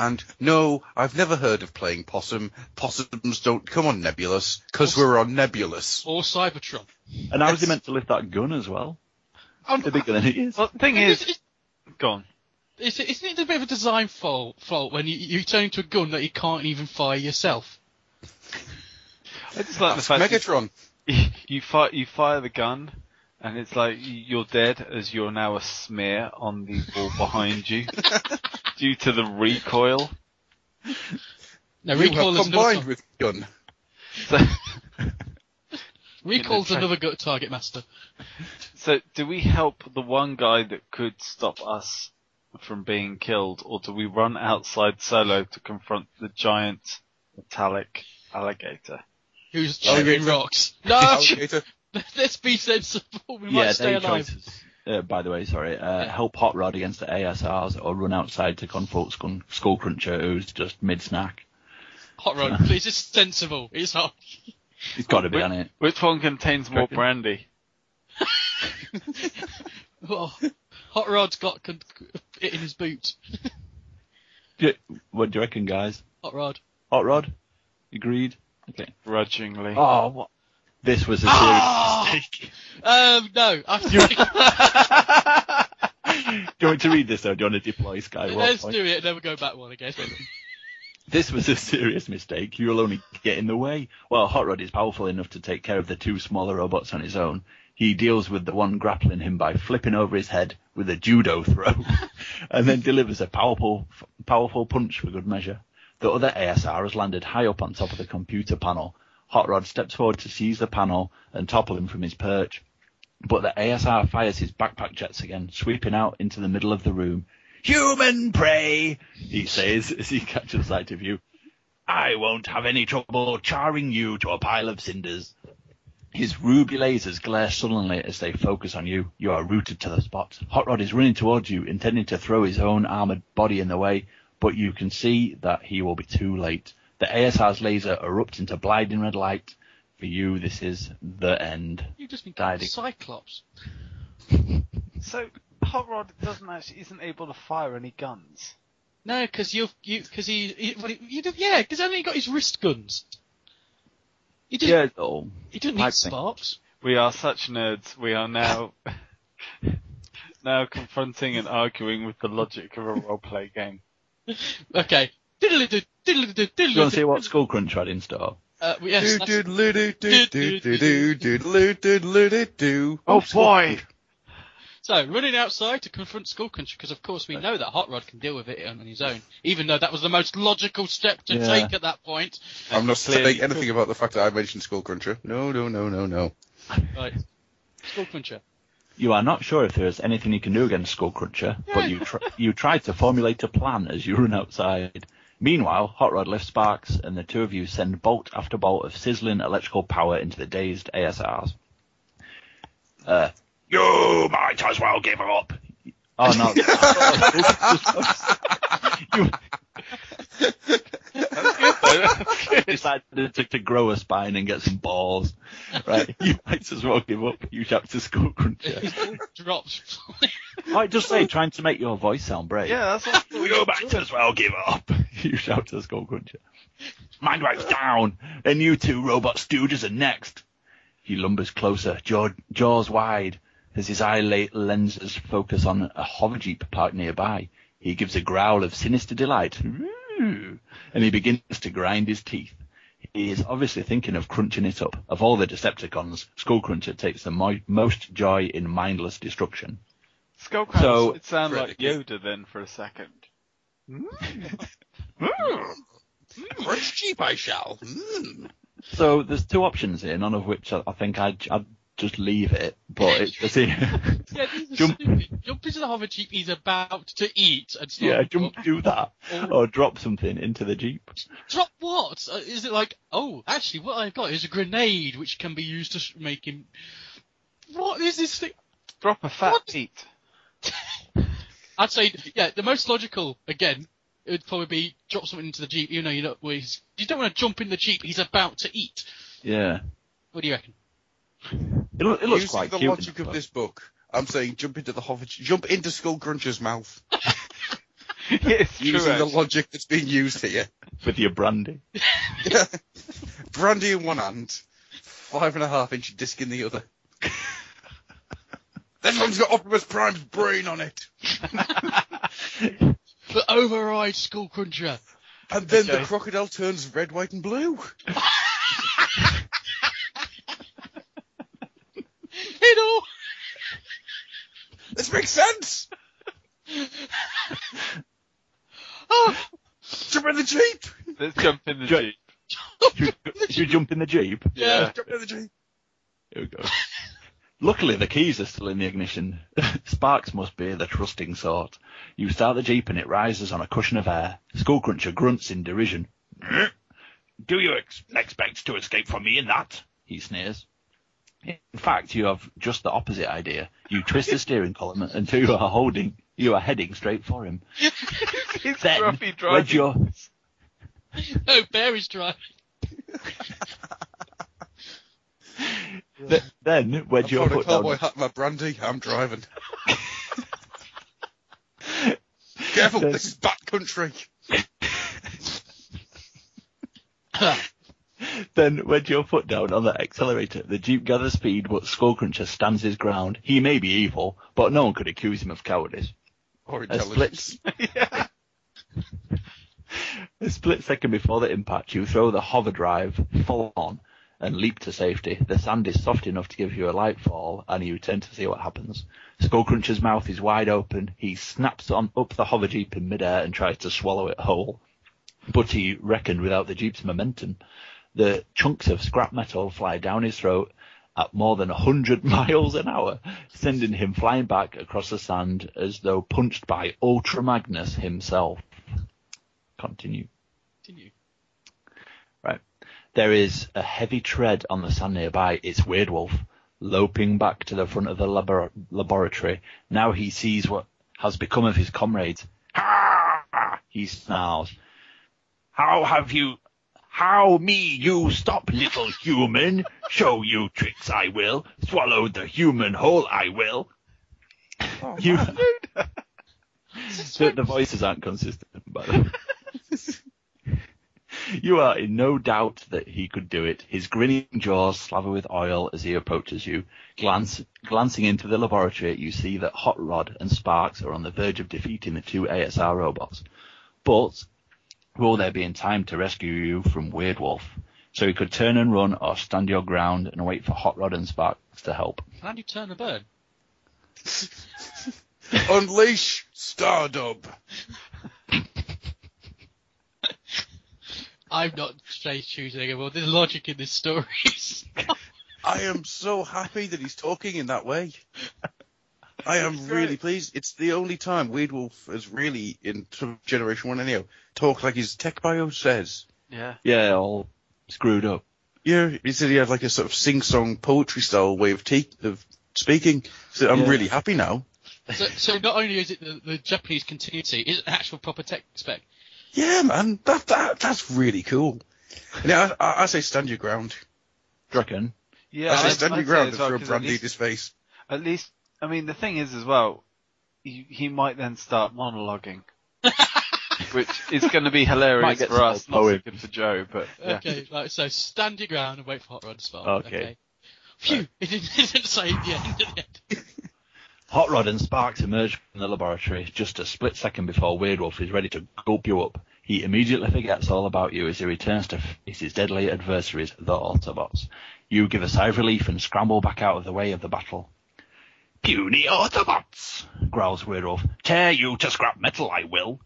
And no, I've never heard of playing possum. Possums don't come on Nebulous, because we're on Nebulous. Or Cybertron. And how is he meant to lift that gun as well? The bigger than he is. Well, the thing is, go on. Isn't it a bit of a design fault when you turn into a gun that you can't even fire yourself? I just like That's the fact Megatron. you fire the gun, and it's like you're dead as you're now a smear on the wall behind you due to the recoil. No, You recoil have is combined another. with gun. So, Recoil's another gut target master. so do we help the one guy that could stop us from being killed, or do we run outside solo to confront the giant metallic alligator? Who's Alligator. chewing rocks? No! Alligator. Let's be sensible. We might stay their alive. choices. By the way, sorry. Help Hot Rod against the ASRs or run outside to confront Skullcruncher, who's just mid-snack. Hot Rod, please, it's sensible. It's hot. He's got to be on it. Which one contains more brandy? Oh, Hot Rod's got it in his boot. What do you reckon, guys? Hot Rod. Hot Rod? Agreed? Okay. Grudgingly. Oh, what? This was a serious mistake. No. Do you want me to read this, or do you want to deploy Skywalk? Let's do it, and then we'll go back one again. This was a serious mistake. You will only get in the way. While Hot Rod is powerful enough to take care of the 2 smaller robots on his own, he deals with the one grappling him by flipping over his head with a judo throw, and then delivers a powerful punch for good measure. The other ASR has landed high up on top of the computer panel. Hot Rod steps forward to seize the panel and topple him from his perch. But the ASR fires his backpack jets again, sweeping out into the middle of the room. "Human prey," he says as he catches sight of you. "I won't have any trouble charring you to a pile of cinders." His ruby lasers glare sullenly as they focus on you. You are rooted to the spot. Hot Rod is running towards you, intending to throw his own armoured body in the way, but you can see that he will be too late. The ASR's laser erupts into blinding red light. For you, this is the end. You've just been called Cyclops. So Hot Rod isn't able to fire any guns. No, because because he only got his wrist guns. He didn't need sparks. We are such nerds. We are now confronting and arguing with the logic of a role-play game. Okay. Do you want to see what Skullcrunch had in store? Yes. Oh boy! So, running outside to confront Skullcrunch, because of course we know that Hot Rod can deal with it on his own, even though that was the most logical step to take at that point. I'm not saying anything about the fact that I mentioned Skullcruncher. No. Right. Skullcruncher. You are not sure if there is anything you can do against Skullcruncher, but you try to formulate a plan as you run outside. Meanwhile, Hot Rod lifts sparks, and the two of you send bolt after bolt of sizzling electrical power into the dazed ASRs. You might as well give up. Oh, no. You decided to grow a spine and get some balls. Right, you might as well give up. You shout to Skullcruncher. Drops. I just say, trying to make your voice sound brave. Yeah, that's what You might as well give up. You shout to Skullcruncher. Mind wipes down, and you two robot stooges are next. He lumbers closer, jaws wide, as his eye lenses focus on a hover jeep parked nearby. He gives a growl of sinister delight, and he begins to grind his teeth. He is obviously thinking of crunching it up. Of all the Decepticons, Skullcruncher takes the most joy in mindless destruction. Skullcruncher would sound like Yoda then for a second. Crunch cheap I shall. So there's two options here, none of which I think I'd just leave it. But it's jump into the hover jeep he's about to eat and start. Yeah, do that, or drop something into the jeep. Drop what? Is it like, oh, actually, what I've got is a grenade which can be used to make him. What is this thing? Drop a fat meat. I'd say, the most logical, again, it would probably be drop something into the jeep. You don't want to jump in the jeep he's about to eat. Yeah. What do you reckon? It looks quite cute. Using the logic of this book, I'm saying jump into Skullcruncher's mouth. It's Using the logic that's being used here. With your brandy. Brandy in one hand, 5.5-inch disc in the other. This one's got Optimus Prime's brain on it. But override Skullcruncher. And then the crocodile turns red, white, and blue. This makes sense. Jump in the jeep. Let's jump in the jeep. Should you jump in the jeep? Yeah, jump in the jeep. Here we go. Luckily, the keys are still in the ignition. Sparks must be the trusting sort. You start the jeep and it rises on a cushion of air. Skullcruncher grunts in derision. Do you expect to escape from me in that? He sneers. In fact, you have just the opposite idea. You twist the steering column until you are heading straight for him. Then, Gruffy driving. No, Bear is driving. Then, wedge your foot down. Cowboy hat, my brandy. I'm driving. Careful, this is bad country. Then wedge your foot down on the accelerator. The jeep gathers speed, but Skullcruncher stands his ground. He may be evil, but no one could accuse him of cowardice. Or intelligence. A split second before the impact, you throw the hover drive full on and leap to safety. The sand is soft enough to give you a light fall, and you turn to see what happens. Skullcruncher's mouth is wide open. He snaps up the hover jeep in midair and tries to swallow it whole. but he reckoned without the Jeep's momentum. The chunks of scrap metal fly down his throat at more than 100 miles an hour, sending him flying back across the sand as though punched by Ultra Magnus himself. Continue. Right. There is a heavy tread on the sand nearby. It's Weird Wolf, loping back to the front of the laboratory. Now he sees what has become of his comrades. Ha! He snarls. How me you stop, little human? Show you tricks I will. Swallow the human whole I will. Oh, The voices aren't consistent, by the way. You are in no doubt that he could do it. His grinning jaws slaver with oil as he approaches you. Glancing into the laboratory, you see that Hot Rod and Sparks are on the verge of defeating the two ASR robots. But will there be in time to rescue you from Weird Wolf? So he could turn and run or stand your ground and wait for Hot Rod and Sparks to help. How do you turn a bird? Unleash Stardub. I'm not choosing anymore. There's logic in this story. I am so happy that he's talking in that way. I am really pleased. It's the only time Weird Wolf has really, in Generation 1 anyhow, talked like his tech bio says. Yeah. Yeah, all screwed up. Yeah, he said he had like a sort of sing-song poetry style way of speaking. So I'm really happy now. So not only is it the Japanese continuity, it's an actual proper tech spec. Yeah, man, that's really cool. Yeah, I say stand your ground. Do you reckon? Yeah, I say stand your ground and as well, throw 'cause Brandy in his face. At least, I mean, the thing is as well, he might then start monologuing, which is going to be hilarious for us, not so good for Joe, but yeah. Okay, right, so stand your ground and wait for Hot Rod to start. Okay. Phew, it didn't say the end at the end. Hot Rod and Sparks emerge from the laboratory just a split second before Weird Wolf is ready to gulp you up. He immediately forgets all about you as he returns to face his deadly adversaries, the Autobots. You give a sigh of relief and scramble back out of the way of the battle. Puny Autobots, growls Weird Wolf. Tear you to scrap metal, I will.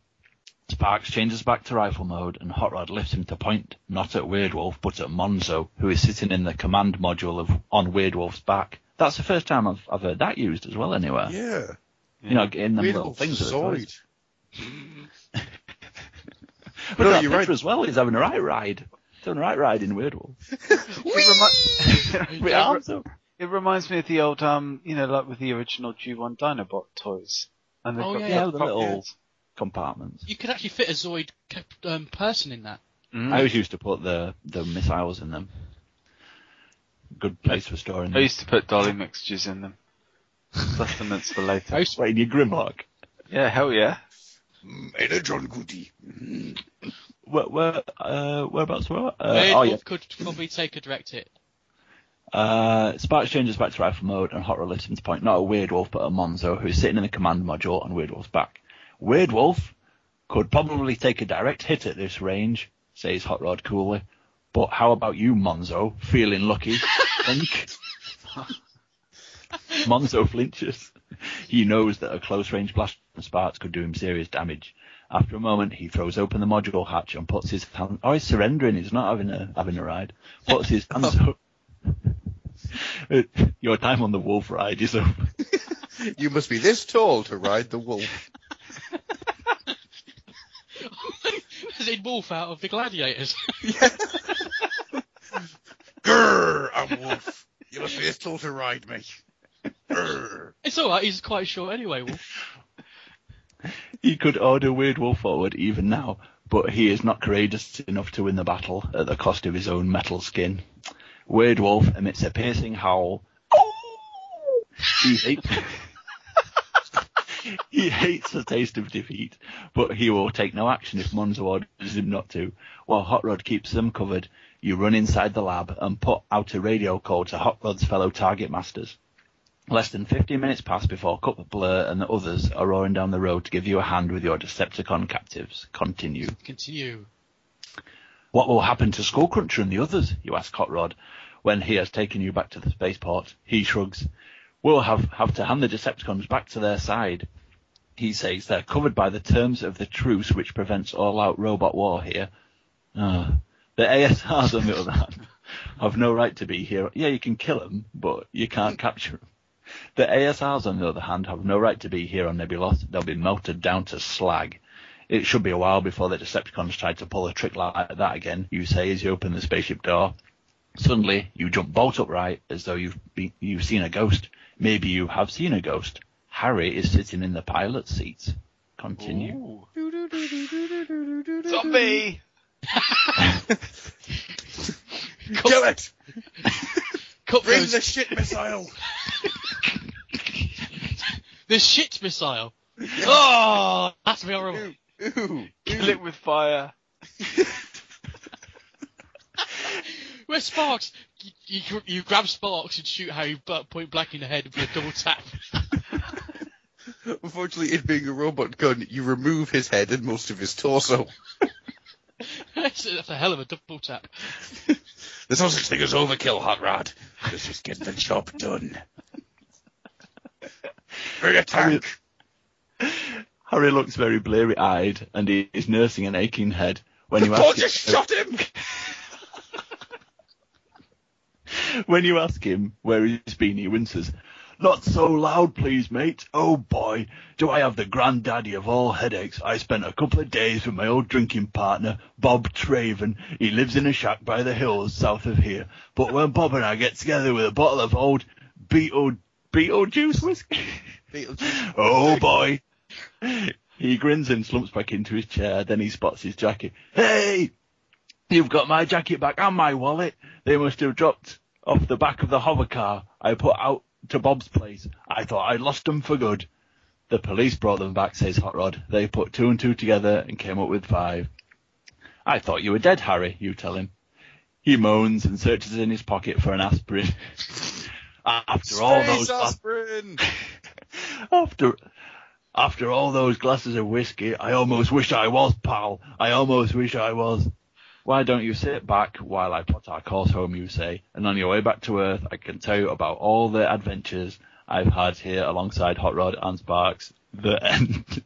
Sparks changes back to rifle mode, and Hot Rod lifts him to point, not at Weird Wolf, but at Monzo, who is sitting in the command module on Weird Wolf's back. That's the first time I've heard that used as well anywhere. Yeah. You know, getting them Weird little Wolf's things at the sword. But No, that you're picture right. as well. He's having a right ride. He's having a right ride in Weird Wolf. It reminds me of the old, like with the original G1 Dinobot toys. And they've got the little compartments. You could actually fit a Zoid person in that. Mm. I always used to put the missiles in them. Good place for storing I them. used to put dolly mixtures in them. Sustenance for later. I used to put in your Grimlock. Yeah, hell yeah. And a John Goody. Whereabouts were Wolf could probably take a direct hit. Sparks changes back to rifle mode and Hot Rod lifts him to point not a Weird Wolf but a Monzo who's sitting in the command module on Weird Wolf's back. Weird Wolf could probably take a direct hit at this range, says Hot Rod coolly. But how about you, Monzo? Feeling lucky? Think? Monzo flinches. He knows that a close-range blast from Sparks could do him serious damage. After a moment, he throws open the module hatch and puts his hand... Oh, he's surrendering. He's not having a ride. Puts his hands up. Your time on the wolf ride is over. You must be this tall to ride the wolf. As in Wolf out of the Gladiators. Grrr, I'm Wolf. You must be this tall to ride me. Grrr. It's alright, he's quite short anyway, Wolf. He could order Weird Wolf forward even now, but he is not courageous enough to win the battle at the cost of his own metal skin. Weird Wolf emits a piercing howl. He hates the taste of defeat, but he will take no action if Monzo orders him not to. While Hot Rod keeps them covered, you run inside the lab and put out a radio call to Hot Rod's fellow target masters. Less than 15 minutes pass before Cup, Blur and the others are roaring down the road to give you a hand with your Decepticon captives. Continue. What will happen to Skullcruncher and the others? You ask Hot Rod. When he has taken you back to the spaceport, he shrugs. We'll have to hand the Decepticons back to their side. He says they're covered by the terms of the truce which prevents all-out robot war here. The ASRs, on the other hand, have no right to be here. Yeah, you can kill them, but you can't capture them. The ASRs, on the other hand, have no right to be here on Nebulos. They'll be melted down to slag. It should be a while before the Decepticons try to pull a trick like that again, you say as you open the spaceship door. Suddenly, you jump bolt upright as though you've seen a ghost. Maybe you have seen a ghost. Harry is sitting in the pilot's seat. Continue. Zombie! Kill it! Cut Bring those- the shit missile! the shit missile. Oh, that's be horrible. Ooh. Kill it with fire. Where's Sparks? You grab Sparks and shoot Harry point blank in the head with a double tap. Unfortunately, it being a robot gun, you remove his head and most of his torso. That's a hell of a double tap. There's no such thing as overkill, Hot Rod. Let's just get the job done. Bring a tank! Harry looks very bleary-eyed, and he is nursing an aching head. When The you ball ask just him, shot him! when you ask him where he's been, he winces. Not so loud, please, mate. Oh, boy, do I have the granddaddy of all headaches. I spent a couple of days with my old drinking partner, Bob Traven. He lives in a shack by the hills south of here. But when Bob and I get together with a bottle of old Beetlejuice whiskey... Beetlejuice. Oh, boy. He grins and slumps back into his chair. Then he spots his jacket. Hey! You've got my jacket back and my wallet. They must have dropped off the back of the hover car I put out to Bob's place. I thought I'd lost them for good. The police brought them back, says Hot Rod. They put 2 and 2 together and came up with 5. I thought you were dead, Harry, you tell him. He moans and searches in his pocket for an aspirin. After all those... aspirin! After all those glasses of whiskey, I almost wish I was, pal. I almost wish I was. Why don't you sit back while I plot our course home, you say, and on your way back to Earth, I can tell you about all the adventures I've had here alongside Hot Rod and Sparks. The end.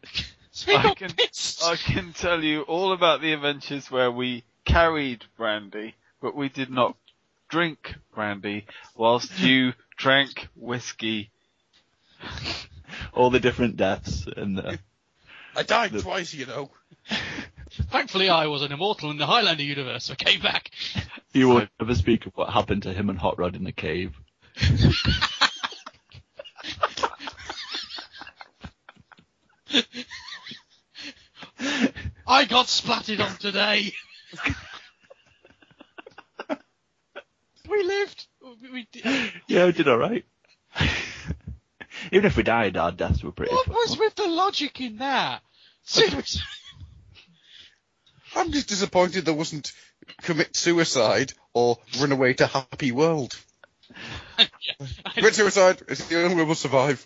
I can tell you all about the adventures where we carried Brandy, but we did not drink Brandy, whilst you drank whiskey. All the different deaths and I died twice, you know. Thankfully, I was an immortal in the Highlander universe, so I came back. you won't ever speak of what happened to him and Hot Rod in the cave. I got splattered on today. We lived. We did. Yeah, we did alright. Even if we died, our deaths were pretty What fun. was with the logic in that? Seriously. I'm just disappointed there wasn't commit suicide or run away to happy world. Commit suicide, it's the only way we'll survive.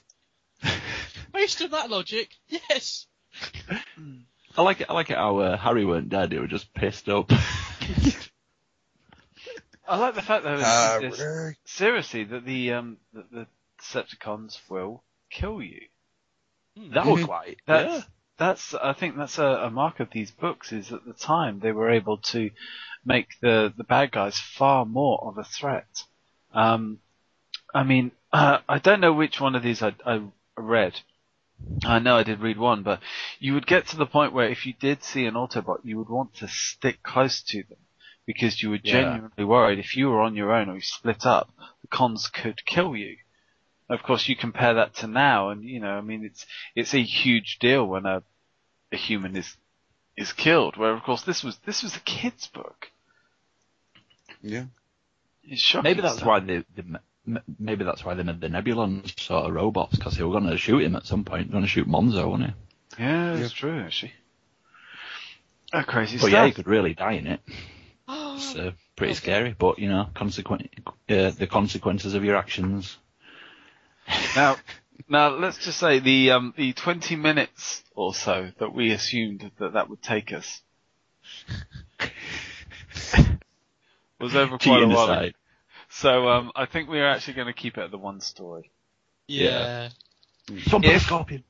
Based on that logic, yes. I like it how Harry weren't dead, he was just pissed up. I like the fact though, Harry. seriously, that the Decepticons will kill you. That was quite... I think that's a mark of these books, is at the time they were able to make the bad guys far more of a threat. I don't know which one of these I read. I know I did read one, but you would get to the point where if you did see an Autobot, you would want to stick close to them because you were genuinely worried if you were on your own or you split up, the cons could kill you. Of course, you compare that to now, and it's a huge deal when a human is killed. Where of course this was a kid's book. Yeah. It's shocking. Maybe that's stuff. why they made the Nebulons sort of robots, because they were going to shoot him at some point. Going to shoot Monzo, weren't they? Yeah, it's true actually. Crazy But stuff. yeah, he could really die in it. It's pretty scary, but the consequences of your actions. Now, let's just say the 20 minutes or so that we assumed that would take us was over quite a Cheating while. aside. So I think we're actually going to keep it at the one story. Yeah. Swamp Scorpion.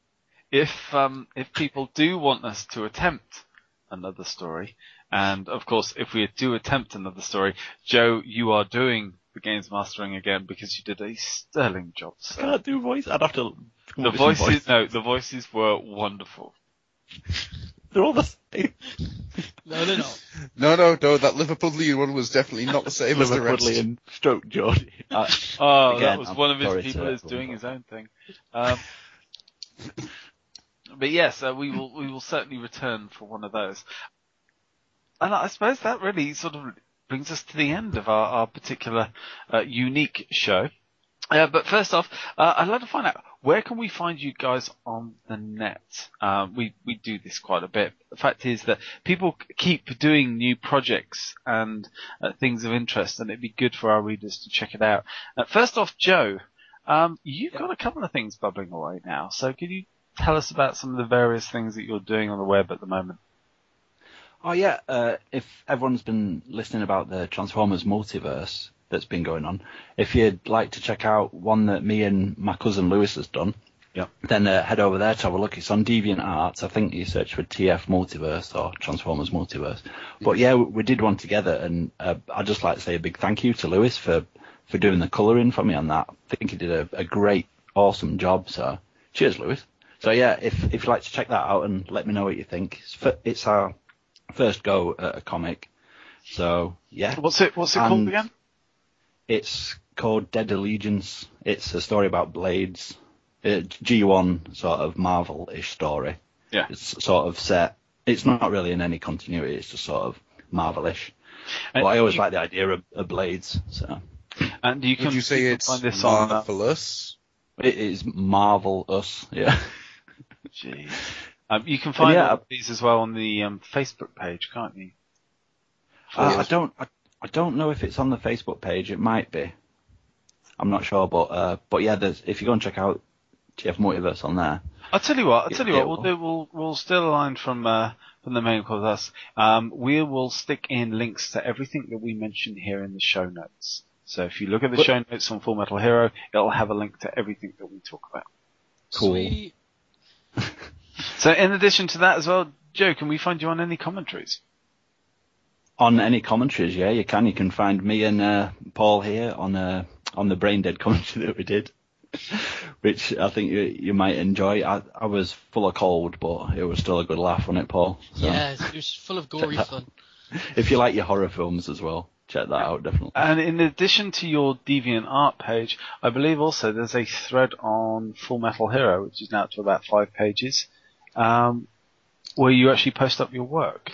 if people do want us to attempt another story, and of course, if we do attempt another story, Joe, you are doing the games mastering again because you did a sterling job, I sir. can't do voice. I'd have to. come The up with some voices, voice. no, the voices were wonderful. They're all the same. No, they're not. No, that Liverpudlian one was definitely not the same as the rest. Liverpudlian stroke Geordie. Oh, Again, that was I'm one of his sorry people to is doing everyone. his own thing. But yes, we will certainly return for one of those. And I suppose that really sort of brings us to the end of our particular unique show. But first off, I'd like to find out, where can we find you guys on the net? We do this quite a bit. The fact is that people keep doing new projects and things of interest, and it'd be good for our readers to check it out. First off, Joe, you've got a couple of things bubbling away now, so could you tell us about some of the various things that you're doing on the web at the moment? Oh yeah, if everyone's been listening about the Transformers multiverse that's been going on, if you'd like to check out one that me and my cousin Lewis has done, then head over there to have a look. It's on DeviantArt. I think you search for TF Multiverse or Transformers Multiverse. But yeah, we did one together, and I'd just like to say a big thank you to Lewis for doing the colouring for me on that. I think he did a great, awesome job, so cheers, Lewis. So yeah, if you'd like to check that out and let me know what you think. It's our first go at a comic, so yeah. What's it called again? It's called Dead Allegiance. It's a story about Blades. G1 sort of Marvel-ish story. Yeah. It's sort of set. It's not really in any continuity. It's just sort of Marvel-ish. But I always like the idea of Blades. So. And you Would you say it's find this marvelous? It is Marvel-us. Yeah. Jeez. You can find yeah, all of these as well on the Facebook page, can't you? I don't know if it's on the Facebook page. It might be. I'm not sure, but yeah, if you go and check out TF Multiverse on there. I'll tell you what. We'll still align from the main podcast. We will stick in links to everything that we mentioned here in the show notes. So if you look at the show notes on Full Metal Hero, it'll have a link to everything that we talk about. Cool. Sweet. So in addition to that as well, Joe, can we find you on any commentaries? On any commentaries, yeah, you can. You can find me and Paul here on the Brain Dead commentary that we did, which I think you might enjoy. I was full of cold, but it was still a good laugh, wasn't it, Paul? So, Yeah, it was full of gory fun. If you like your horror films as well, check that out, definitely. And in addition to your DeviantArt page, I believe also there's a thread on Full Metal Hero, which is now up to about 5 pages, where you actually post up your work.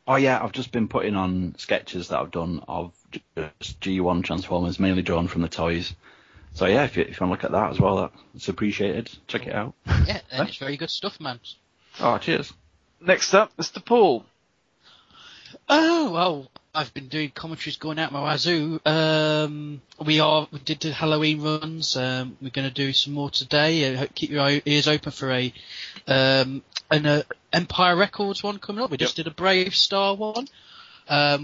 Oh yeah, I've just been putting on sketches that I've done of just G1 Transformers, mainly drawn from the toys. So yeah, if you want to look at that as well, that's appreciated. Check it out. Yeah, and it's very good stuff, man. Oh, cheers. Next up, Mr. Paul. Oh, well, I've been doing commentaries going out my wazoo. We did the Halloween runs. We're going to do some more today. Keep your ears open for an Empire Records one coming up. We just did a Brave Star one.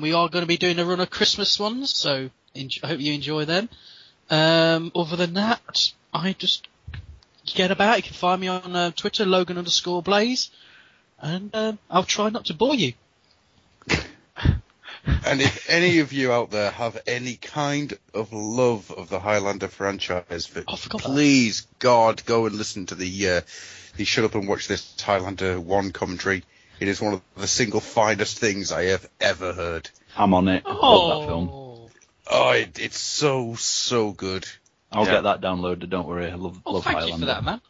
We are going to be doing a run of Christmas ones, so I hope you enjoy them. Other than that, I just get about. You can find me on Twitter, Logan_Blaze, and I'll try not to bore you. And if any of you out there have any kind of love of the Highlander franchise, please, God, go and listen to the Shut Up and Watch This Highlander 1 commentary. It is one of the single finest things I have ever heard. I'm on it. Love that film. Oh, it's so good. I'll get that downloaded, don't worry. I love Thank Highlander. you for that, man.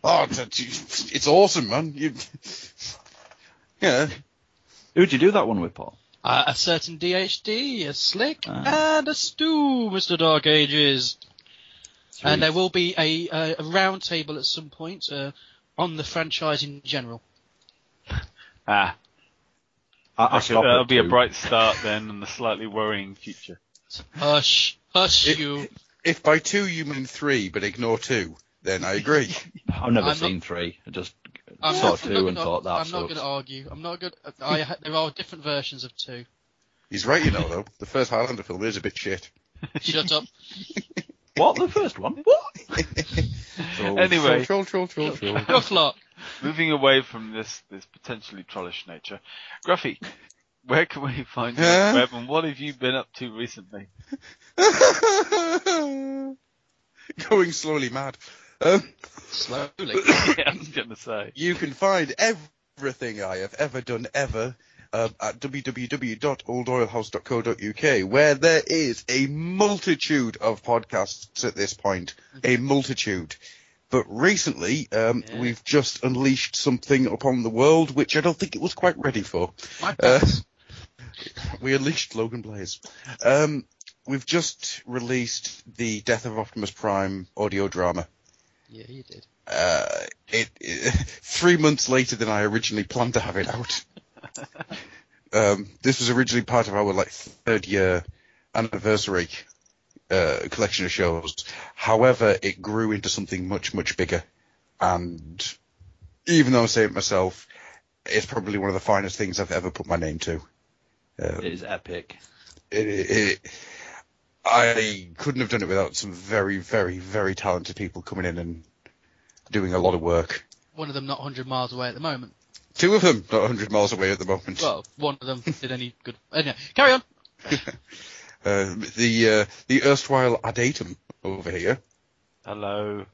Oh, it's awesome, man. Yeah. Who'd you do that one with, Paul? A certain DHD, a Slick, and a Stu, Mr. Dark Ages. Sweet. And there will be a round table at some point on the franchise in general. That'll be a bright start then, and a slightly worrying future. Hush, you. If by 2 you mean 3, but ignore 2, then I agree. I've never seen 3. I just saw 2 and thought that. I'm not going to argue. I'm not going. There are different versions of 2. He's right, though. The first Highlander film is a bit shit. Shut up. What, the first one? What? Anyway. Troll. Rough lot. Moving away from this potentially trollish nature, Gruffy, where can we find you on the web, and what have you been up to recently? Going slowly mad. Slowly. Yeah, I was going to say. You can find everything I have ever done ever at www.oldoilhouse.co.uk, where there is a multitude of podcasts at this point. A multitude. But recently, we've just unleashed something upon the world which I don't think it was quite ready for. We unleashed Logan Blaze. We've just released the Death of Optimus Prime audio drama. Yeah, you did. 3 months later than I originally planned to have it out. This was originally part of our third year anniversary collection of shows. However, it grew into something much, much bigger. And even though I'm saying it myself, it's probably one of the finest things I've ever put my name to. It is epic. I couldn't have done it without some very, very, very talented people coming in and doing a lot of work. One of them not 100 miles away at the moment. 2 of them not 100 miles away at the moment. Well, one of them did any good. Anyway, carry on. The erstwhile Adatum over here Hello.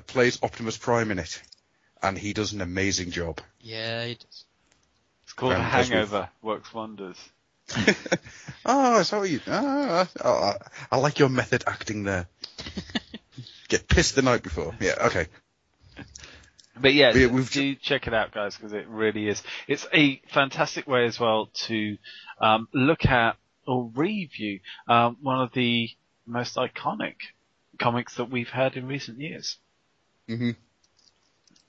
plays Optimus Prime in it, and he does an amazing job. Yeah, he does. It's called And A as Hangover. Works wonders. Oh, so you. I like your method acting there. Get pissed the night before. Yeah, okay. But yeah, we've do check it out, guys, because it really is. It's a fantastic way as well to look at or review one of the most iconic comics that we've had in recent years. Mm-hmm.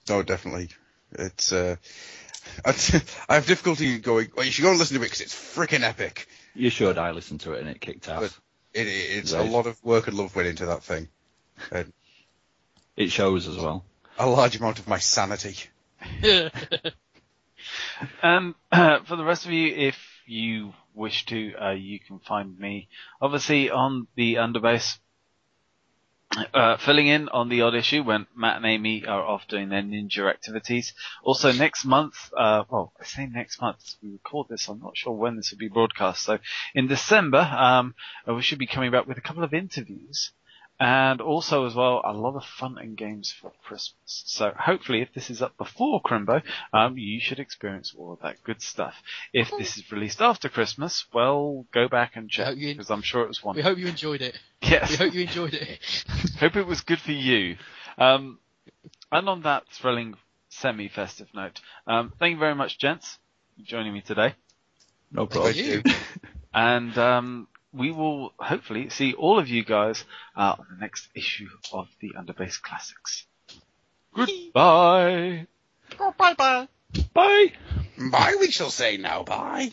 Oh, definitely. It's I have difficulty going. Well, you should go and listen to it because it's freaking epic. You should. I listened to it and it kicked But ass. it's Right. a lot of work and love went into that thing. And It shows as well. a large amount of my sanity. And for the rest of you, if you wish to, you can find me obviously on the Underbase, filling in on the odd issue when Matt and Amy are off doing their ninja activities. Also next month, well, I say next month, we record this, I'm not sure when this will be broadcast, so in December, we should be coming back with a couple of interviews. And also, as well, a lot of fun and games for Christmas. So hopefully, if this is up before Crimbo, you should experience all of that good stuff. If this is released after Christmas, well, go back and check, because I'm sure it was We wonderful. hope you enjoyed it. Yes. We hope you enjoyed it. Hope it was good for you. And on that thrilling semi-festive note, thank you very much, gents, for joining me today. No problem. you. And we will hopefully see all of you guys on the next issue of the Underbase Classics. Goodbye. Oh, bye-bye. Bye. Bye, we shall say now. Bye.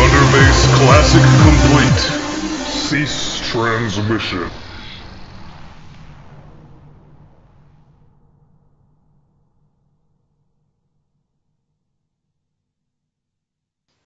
Underbase Classic complete. Cease transmission.